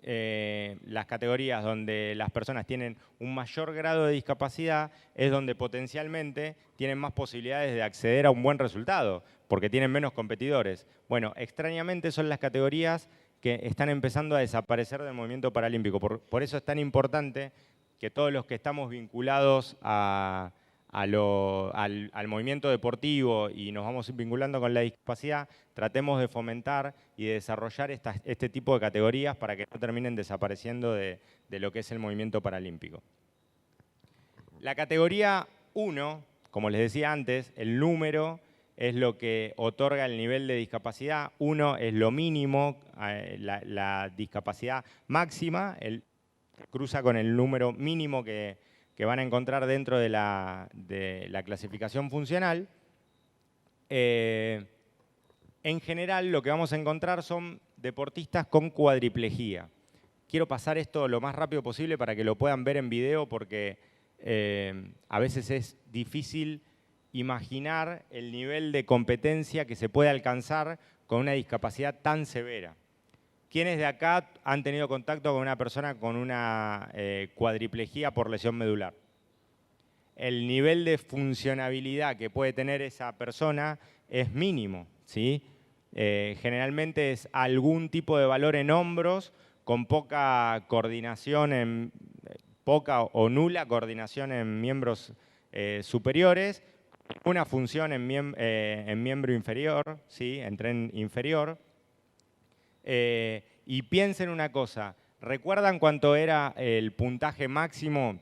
las categorías donde las personas tienen un mayor grado de discapacidad, es donde potencialmente tienen más posibilidades de acceder a un buen resultado, porque tienen menos competidores. Bueno, extrañamente son las categorías que están empezando a desaparecer del movimiento paralímpico. Por eso es tan importante que todos los que estamos vinculados al movimiento deportivo y nos vamos vinculando con la discapacidad, tratemos de fomentar y de desarrollar este tipo de categorías para que no terminen desapareciendo de lo que es el movimiento paralímpico. La categoría 1, como les decía antes, el número es lo que otorga el nivel de discapacidad. 1 es lo mínimo, la discapacidad máxima, cruza con el número mínimo que van a encontrar dentro de la clasificación funcional. En general, lo que vamos a encontrar son deportistas con cuadriplejía. Quiero pasar esto lo más rápido posible para que lo puedan ver en video, porque a veces es difícil imaginar el nivel de competencia que se puede alcanzar con una discapacidad tan severa. ¿Quiénes de acá han tenido contacto con una persona con una cuadriplejía por lesión medular? El nivel de funcionabilidad que puede tener esa persona es mínimo, ¿sí? Generalmente es algún tipo de valor en hombros, con poca coordinación, poca o nula coordinación en miembros superiores, una función en miembro inferior, ¿sí? En tren inferior. Y piensen una cosa, ¿recuerdan cuánto era el puntaje máximo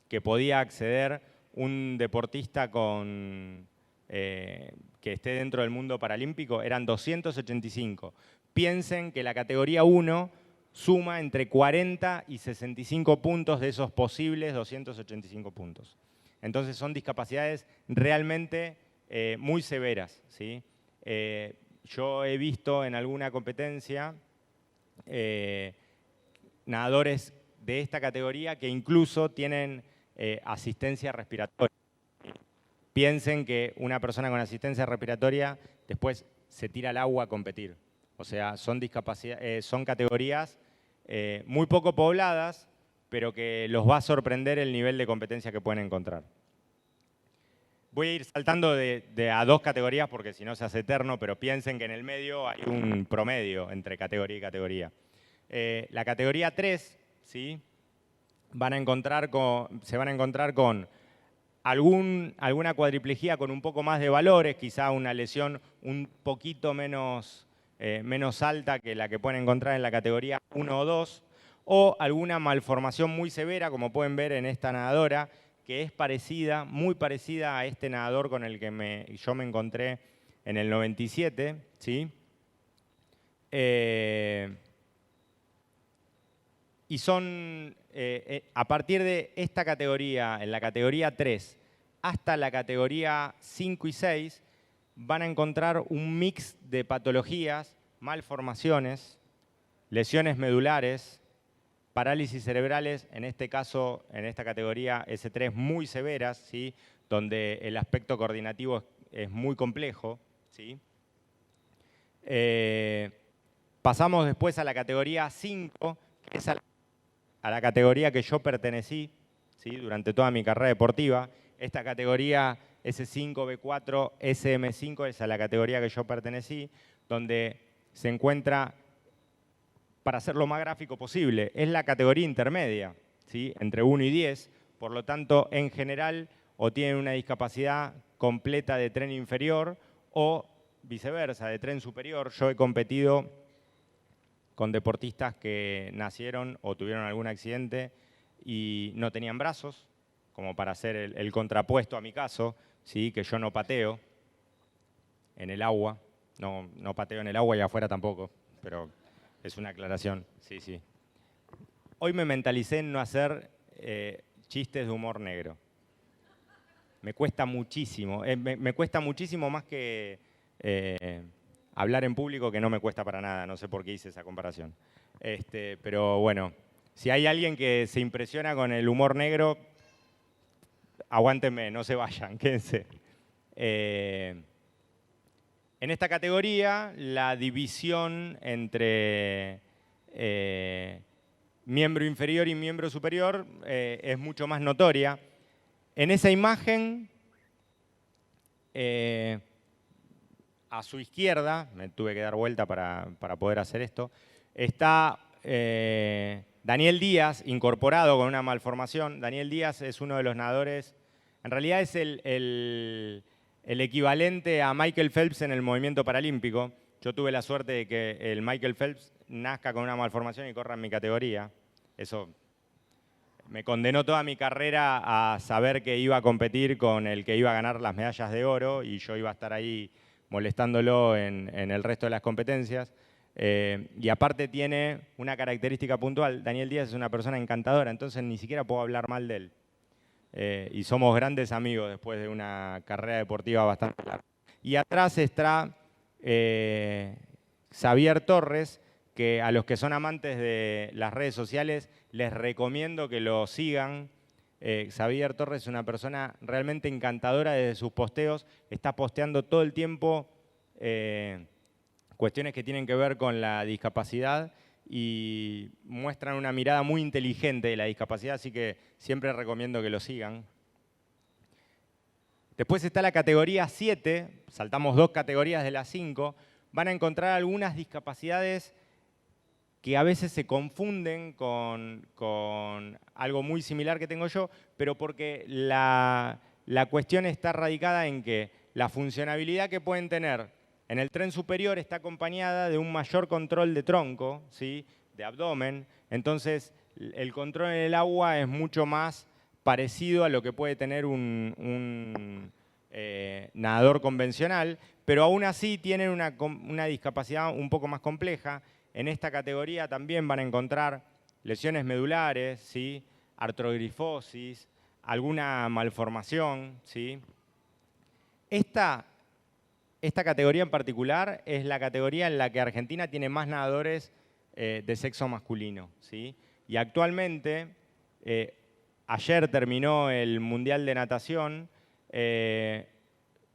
que podía acceder un deportista que esté dentro del mundo paralímpico? Eran 285. Piensen que la categoría 1 suma entre 40 y 65 puntos de esos posibles 285 puntos. Entonces son discapacidades realmente muy severas, ¿sí? Yo he visto en alguna competencia nadadores de esta categoría que incluso tienen asistencia respiratoria. Piensen que una persona con asistencia respiratoria después se tira al agua a competir. O sea, son categorías muy poco pobladas, pero que los va a sorprender el nivel de competencia que pueden encontrar. Voy a ir saltando a dos categorías porque si no se hace eterno, pero piensen que en el medio hay un promedio entre categoría y categoría. La categoría 3, ¿sí? Se van a encontrar con alguna cuadriplejía con un poco más de valores, quizá una lesión un poquito menos alta que la que pueden encontrar en la categoría 1 o 2, o alguna malformación muy severa, como pueden ver en esta nadadora, que es muy parecida a este nadador con el que yo me encontré en el 97, ¿sí? Y son, a partir de esta categoría, en la categoría 3, hasta la categoría 5 y 6, van a encontrar un mix de patologías, malformaciones, lesiones medulares, parálisis cerebrales, en este caso, en esta categoría S3, muy severas, ¿sí? Donde el aspecto coordinativo es muy complejo, ¿sí? Pasamos después a la categoría 5, que es a la categoría que yo pertenecí, ¿sí? Durante toda mi carrera deportiva. Esta categoría S5, B4, SM5 es a la categoría que yo pertenecí, donde se encuentra, para hacerlo más gráfico posible, es la categoría intermedia, ¿sí? Entre 1 y 10, por lo tanto, en general, o tienen una discapacidad completa de tren inferior o viceversa, de tren superior. Yo he competido con deportistas que nacieron o tuvieron algún accidente y no tenían brazos, como para hacer el contrapuesto a mi caso, ¿sí? Que yo no pateo en el agua, no pateo en el agua y afuera tampoco, pero es una aclaración. Sí, sí. Hoy me mentalicé en no hacer chistes de humor negro. Me cuesta muchísimo. Me cuesta muchísimo más que hablar en público, que no me cuesta para nada. No sé por qué hice esa comparación. Pero bueno, si hay alguien que se impresiona con el humor negro, aguántenme, no se vayan, quédense. En esta categoría, la división entre miembro inferior y miembro superior es mucho más notoria. En esa imagen, a su izquierda, me tuve que dar vuelta para poder hacer esto, está Daniel Díaz, incorporado con una malformación. Daniel Díaz es uno de los nadadores, en realidad es el equivalente a Michael Phelps en el movimiento paralímpico. Yo tuve la suerte de que el Michael Phelps nazca con una malformación y corra en mi categoría. Eso me condenó toda mi carrera a saber que iba a competir con el que iba a ganar las medallas de oro y yo iba a estar ahí molestándolo en el resto de las competencias. Y aparte tiene una característica puntual. Daniel Díaz es una persona encantadora, entonces ni siquiera puedo hablar mal de él. Y somos grandes amigos después de una carrera deportiva bastante larga. Y atrás está Xavier Torres, que a los que son amantes de las redes sociales les recomiendo que lo sigan. Xavier Torres es una persona realmente encantadora desde sus posteos. Está posteando todo el tiempo cuestiones que tienen que ver con la discapacidad y muestran una mirada muy inteligente de la discapacidad, así que siempre recomiendo que lo sigan. Después está la categoría 7, saltamos 2 categorías de las 5. Van a encontrar algunas discapacidades que a veces se confunden con algo muy similar que tengo yo, pero porque la cuestión está radicada en que la funcionabilidad que pueden tener en el tren superior está acompañada de un mayor control de tronco, ¿sí? De abdomen. Entonces, el control en el agua es mucho más parecido a lo que puede tener un nadador convencional, pero aún así tienen una discapacidad un poco más compleja. En esta categoría también van a encontrar lesiones medulares, ¿sí? Artrogrifosis, alguna malformación, ¿sí? Esta categoría en particular es la categoría en la que Argentina tiene más nadadores de sexo masculino, ¿sí? Y actualmente, ayer terminó el Mundial de Natación,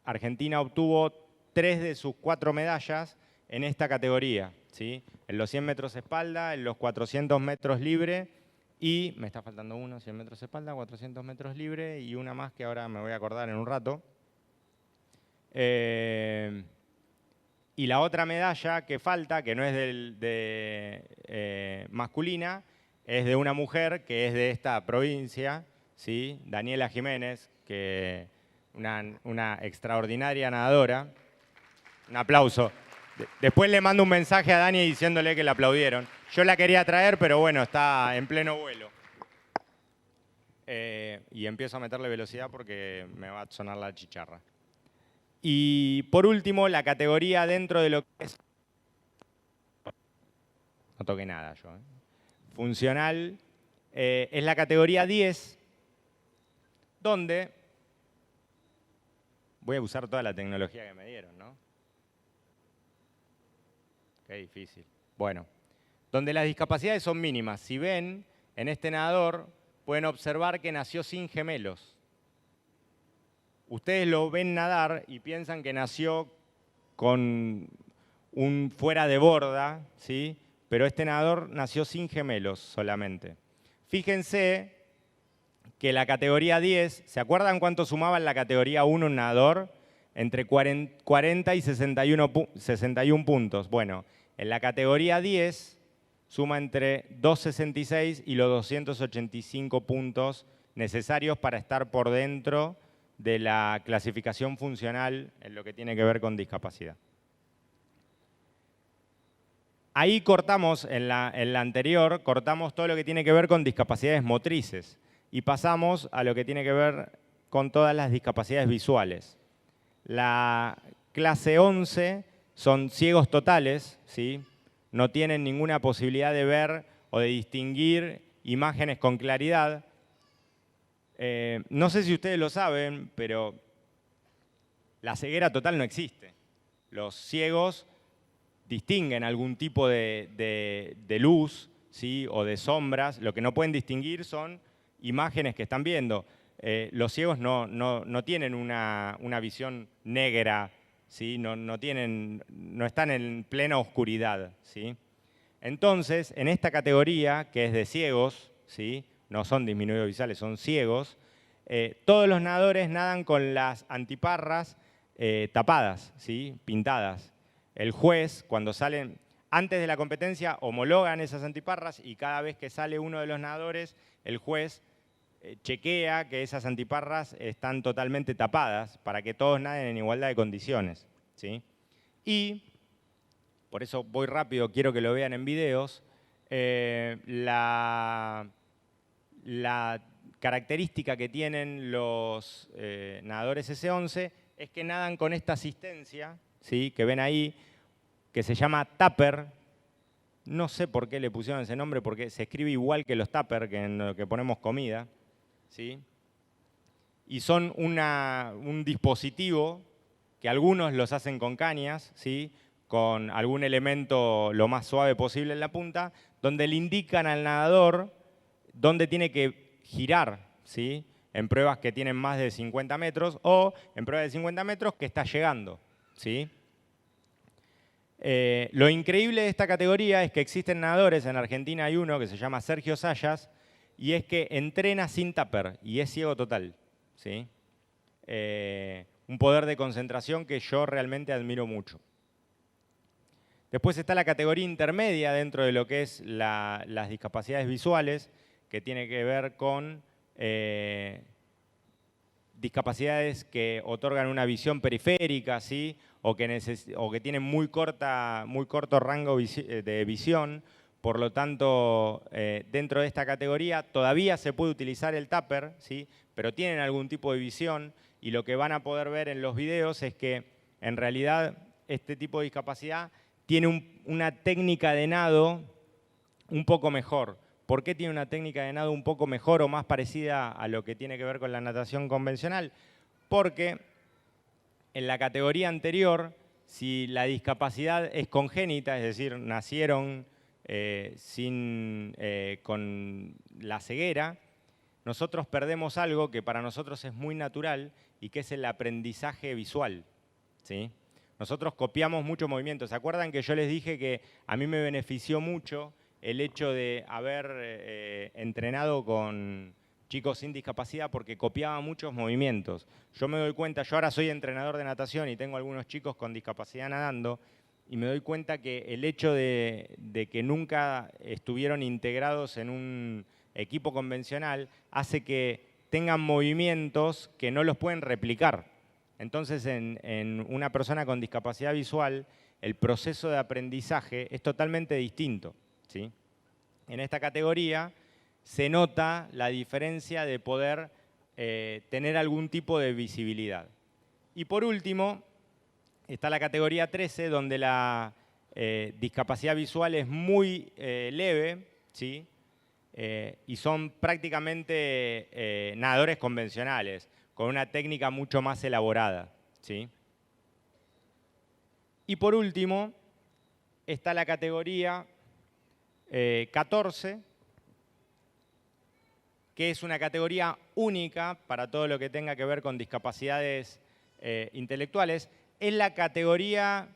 Argentina obtuvo 3 de sus 4 medallas en esta categoría, ¿sí? En los 100 metros espalda, en los 400 metros libre y, me está faltando uno, 100 metros espalda, 400 metros libre y una más que ahora me voy a acordar en un rato. Y la otra medalla que falta, que no es masculina, es de una mujer que es de esta provincia, ¿sí? Daniela Jiménez, que una extraordinaria nadadora. Un aplauso. Después le mando un mensaje a Dani diciéndole que la aplaudieron. Yo la quería traer, pero bueno, está en pleno vuelo. Y empiezo a meterle velocidad porque me va a sonar la chicharra. Y por último, la categoría dentro de lo que es... No toqué nada yo. Funcional. Es la categoría 10, donde... Voy a usar toda la tecnología que me dieron, ¿no? Qué difícil. Bueno, donde las discapacidades son mínimas. Si ven, en este nadador pueden observar que nació sin gemelos. Ustedes lo ven nadar y piensan que nació con un fuera de borda, ¿sí? Pero este nadador nació sin gemelos solamente. Fíjense que la categoría 10, ¿se acuerdan cuánto sumaba en la categoría 1 un nadador? Entre 40 y 61 puntos. Bueno, en la categoría 10 suma entre 266 y los 285 puntos necesarios para estar por dentro de la clasificación funcional en lo que tiene que ver con discapacidad. Ahí cortamos, en la anterior, cortamos todo lo que tiene que ver con discapacidades motrices y pasamos a lo que tiene que ver con todas las discapacidades visuales. La clase 11 son ciegos totales, ¿sí? no tienen ninguna posibilidad de ver o de distinguir imágenes con claridad. No sé si ustedes lo saben, pero la ceguera total no existe. Los ciegos distinguen algún tipo de luz, ¿sí? O de sombras. Lo que no pueden distinguir son imágenes que están viendo. Los ciegos no tienen una visión negra, ¿sí? No están en plena oscuridad, ¿sí? Entonces, en esta categoría, que es de ciegos, ¿sí? No son disminuidos visuales, son ciegos, todos los nadadores nadan con las antiparras tapadas, ¿sí? Pintadas. El juez, cuando salen, antes de la competencia, homologan esas antiparras y cada vez que sale uno de los nadadores, el juez chequea que esas antiparras están totalmente tapadas para que todos naden en igualdad de condiciones, ¿sí? Y, por eso voy rápido, quiero que lo vean en videos, la característica que tienen los nadadores S11 es que nadan con esta asistencia, ¿sí? Que ven ahí, que se llama tupper. No sé por qué le pusieron ese nombre, porque se escribe igual que los tupper, que en lo que ponemos comida, ¿sí? Y son un dispositivo que algunos los hacen con cañas, ¿sí? Con algún elemento lo más suave posible en la punta, donde le indican al nadador dónde tiene que girar, ¿sí? En pruebas que tienen más de 50 metros o en pruebas de 50 metros que está llegando, ¿sí? Lo increíble de esta categoría es que existen nadadores, en Argentina hay uno que se llama Sergio Sayas, y es que entrena sin tupper y es ciego total, ¿sí? Un poder de concentración que yo realmente admiro mucho. Después está la categoría intermedia dentro de lo que es las discapacidades visuales, que tiene que ver con discapacidades que otorgan una visión periférica, ¿sí? o que tienen muy corto rango de visión. Por lo tanto, dentro de esta categoría todavía se puede utilizar el tupper, ¿sí? Pero tienen algún tipo de visión y lo que van a poder ver en los videos es que en realidad este tipo de discapacidad tiene una técnica de nado un poco mejor. ¿Por qué tiene una técnica de nado un poco mejor o más parecida a lo que tiene que ver con la natación convencional? Porque en la categoría anterior, si la discapacidad es congénita, es decir, nacieron con la ceguera, nosotros perdemos algo que para nosotros es muy natural y que es el aprendizaje visual, ¿sí? Nosotros copiamos mucho movimiento. ¿Se acuerdan que yo les dije que a mí me benefició mucho el hecho de haber entrenado con chicos sin discapacidad porque copiaba muchos movimientos? Yo me doy cuenta, yo ahora soy entrenador de natación y tengo algunos chicos con discapacidad nadando, y me doy cuenta que el hecho de que nunca estuvieron integrados en un equipo convencional hace que tengan movimientos que no los pueden replicar. Entonces, en una persona con discapacidad visual, el proceso de aprendizaje es totalmente distinto, ¿sí? En esta categoría se nota la diferencia de poder tener algún tipo de visibilidad. Y por último, está la categoría 13, donde la discapacidad visual es muy leve, ¿sí? Y son prácticamente nadadores convencionales, con una técnica mucho más elaborada, ¿sí? Y por último, está la categoría 14, que es una categoría única para todo lo que tenga que ver con discapacidades intelectuales. Es la categoría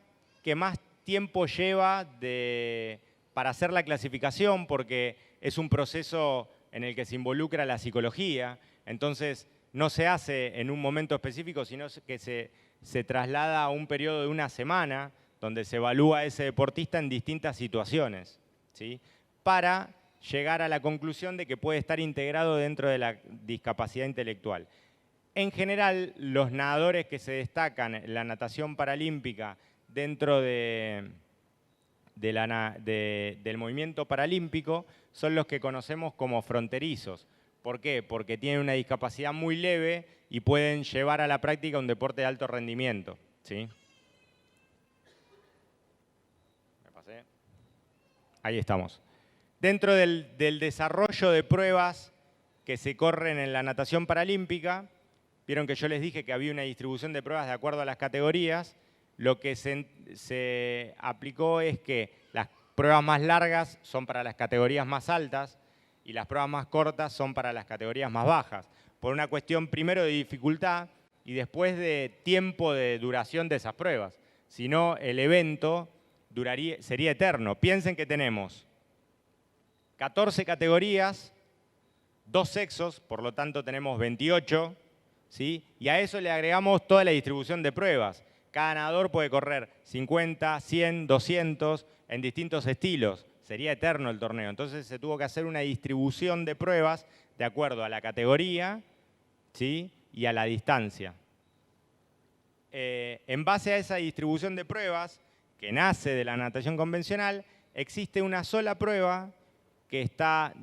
que más tiempo lleva para hacer la clasificación, porque es un proceso en el que se involucra la psicología. Entonces, no se hace en un momento específico, sino que se traslada a un periodo de una semana, donde se evalúa a ese deportista en distintas situaciones, ¿sí? Para llegar a la conclusión de que puede estar integrado dentro de la discapacidad intelectual. En general, los nadadores que se destacan en la natación paralímpica dentro del movimiento paralímpico son los que conocemos como fronterizos. ¿Por qué? Porque tienen una discapacidad muy leve y pueden llevar a la práctica un deporte de alto rendimiento, ¿sí? Me pasé. Ahí estamos. Dentro del desarrollo de pruebas que se corren en la natación paralímpica, vieron que yo les dije que había una distribución de pruebas de acuerdo a las categorías. Lo que se aplicó es que las pruebas más largas son para las categorías más altas y las pruebas más cortas son para las categorías más bajas, por una cuestión primero de dificultad y después de tiempo de duración de esas pruebas. Si no, el evento sería eterno. Piensen que tenemos 14 categorías, 2 sexos, por lo tanto tenemos 28, ¿sí? Y a eso le agregamos toda la distribución de pruebas. Cada nadador puede correr 50, 100, 200 en distintos estilos. Sería eterno el torneo. Entonces se tuvo que hacer una distribución de pruebas de acuerdo a la categoría, ¿sí? Y a la distancia. En base a esa distribución de pruebas, que nace de la natación convencional, existe una sola prueba que está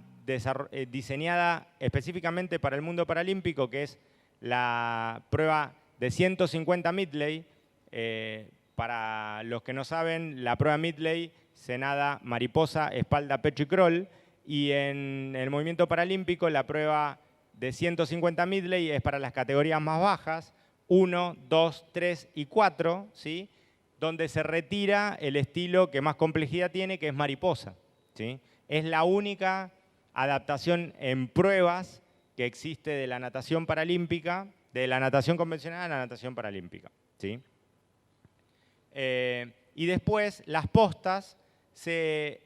diseñada específicamente para el mundo paralímpico, que es la prueba de 150 Midley. Para los que no saben, la prueba Midley se nada mariposa, espalda, pecho y crawl. Y en el movimiento paralímpico, la prueba de 150 Midley es para las categorías más bajas, 1, 2, 3 y 4, ¿sí? Donde se retira el estilo que más complejidad tiene, que es mariposa, ¿sí? Es la única adaptación en pruebas que existe de la natación paralímpica, de la natación convencional a la natación paralímpica, ¿sí? Y después las postas se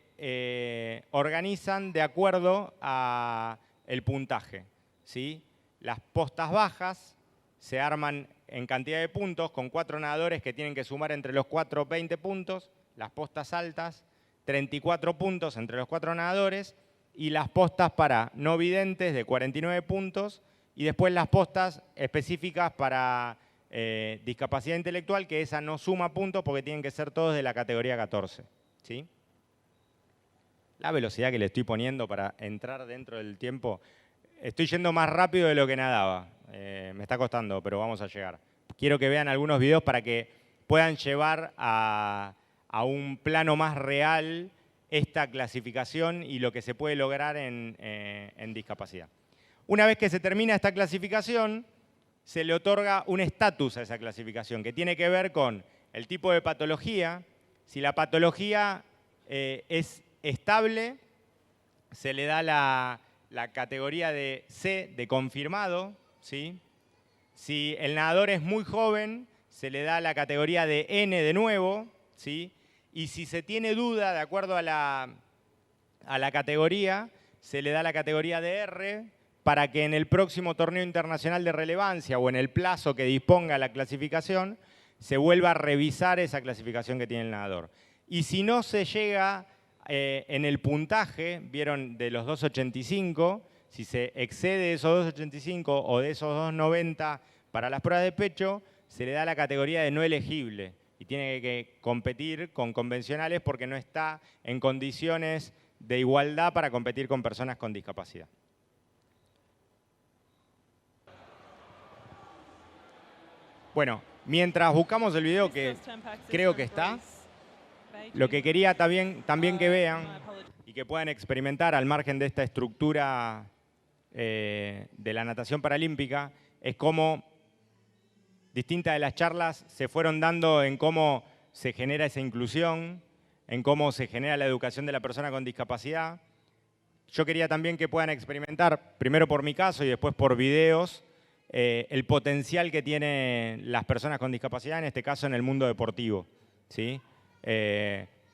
organizan de acuerdo al puntaje, ¿sí? Las postas bajas se arman en cantidad de puntos con 4 nadadores que tienen que sumar entre los 4 20 puntos, las postas altas 34 puntos entre los 4 nadadores y las postas para no videntes de 49 puntos y después las postas específicas para discapacidad intelectual, que esa no suma puntos porque tienen que ser todos de la categoría 14, ¿sí? La velocidad que le estoy poniendo para entrar dentro del tiempo, estoy yendo más rápido de lo que nadaba. Me está costando, pero vamos a llegar. Quiero que vean algunos videos para que puedan llevar a un plano más real esta clasificación y lo que se puede lograr en discapacidad. Una vez que se termina esta clasificación, se le otorga un estatus a esa clasificación, que tiene que ver con el tipo de patología. Si la patología es estable, se le da la categoría de C, de confirmado, ¿sí? Si el nadador es muy joven, se le da la categoría de N de nuevo, ¿sí? Y si se tiene duda, de acuerdo a la categoría, se le da la categoría de R para que en el próximo torneo internacional de relevancia o en el plazo que disponga la clasificación, se vuelva a revisar esa clasificación que tiene el nadador. Y si no se llega en el puntaje, vieron, de los 2.85, si se excede esos 2.85 o de esos 2.90 para las pruebas de pecho, se le da la categoría de no elegible y tiene que competir con convencionales porque no está en condiciones de igualdad para competir con personas con discapacidad. Bueno, mientras buscamos el video que creo que está, lo que quería también que vean y que puedan experimentar al margen de esta estructura de la natación paralímpica es cómo distintas de las charlas se fueron dando en cómo se genera esa inclusión, en cómo se genera la educación de la persona con discapacidad. Yo quería también que puedan experimentar, primero por mi caso y después por videos, el potencial que tienen las personas con discapacidad, en este caso en el mundo deportivo, ¿sí?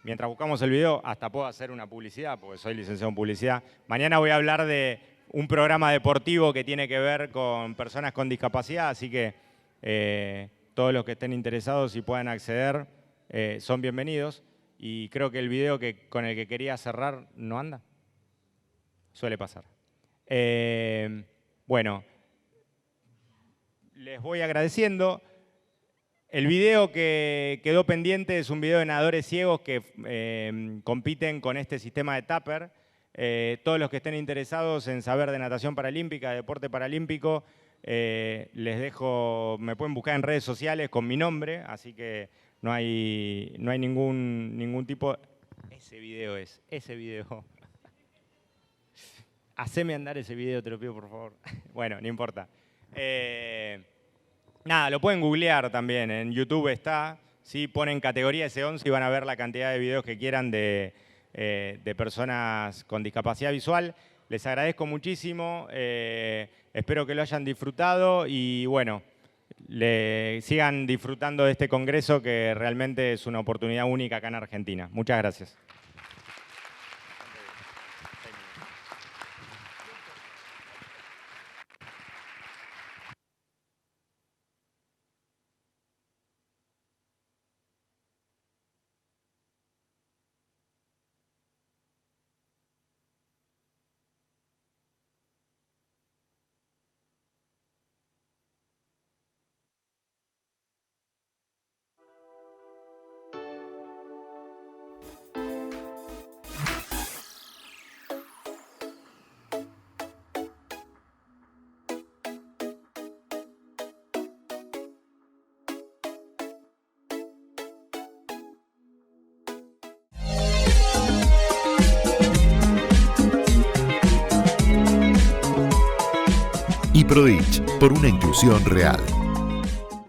Mientras buscamos el video, hasta puedo hacer una publicidad, porque soy licenciado en publicidad. Mañana voy a hablar de un programa deportivo que tiene que ver con personas con discapacidad, así que todos los que estén interesados y puedan acceder son bienvenidos. Y creo que el video con el que quería cerrar no anda. Suele pasar. Bueno, les voy agradeciendo. El video que quedó pendiente es un video de nadadores ciegos que compiten con este sistema de Tupper. Todos los que estén interesados en saber de natación paralímpica, de deporte paralímpico, les dejo, me pueden buscar en redes sociales con mi nombre, así que no hay ningún tipo... Ese video es, ese video. Haceme andar ese video, te lo pido por favor. Bueno, no importa. Nada, lo pueden googlear también, en YouTube está. ¿Sí? Ponen categoría S11 y van a ver la cantidad de videos que quieran de personas con discapacidad visual. Les agradezco muchísimo, espero que lo hayan disfrutado y bueno, sigan disfrutando de este congreso que realmente es una oportunidad única acá en Argentina. Muchas gracias. IPRODICH, por una inclusión real.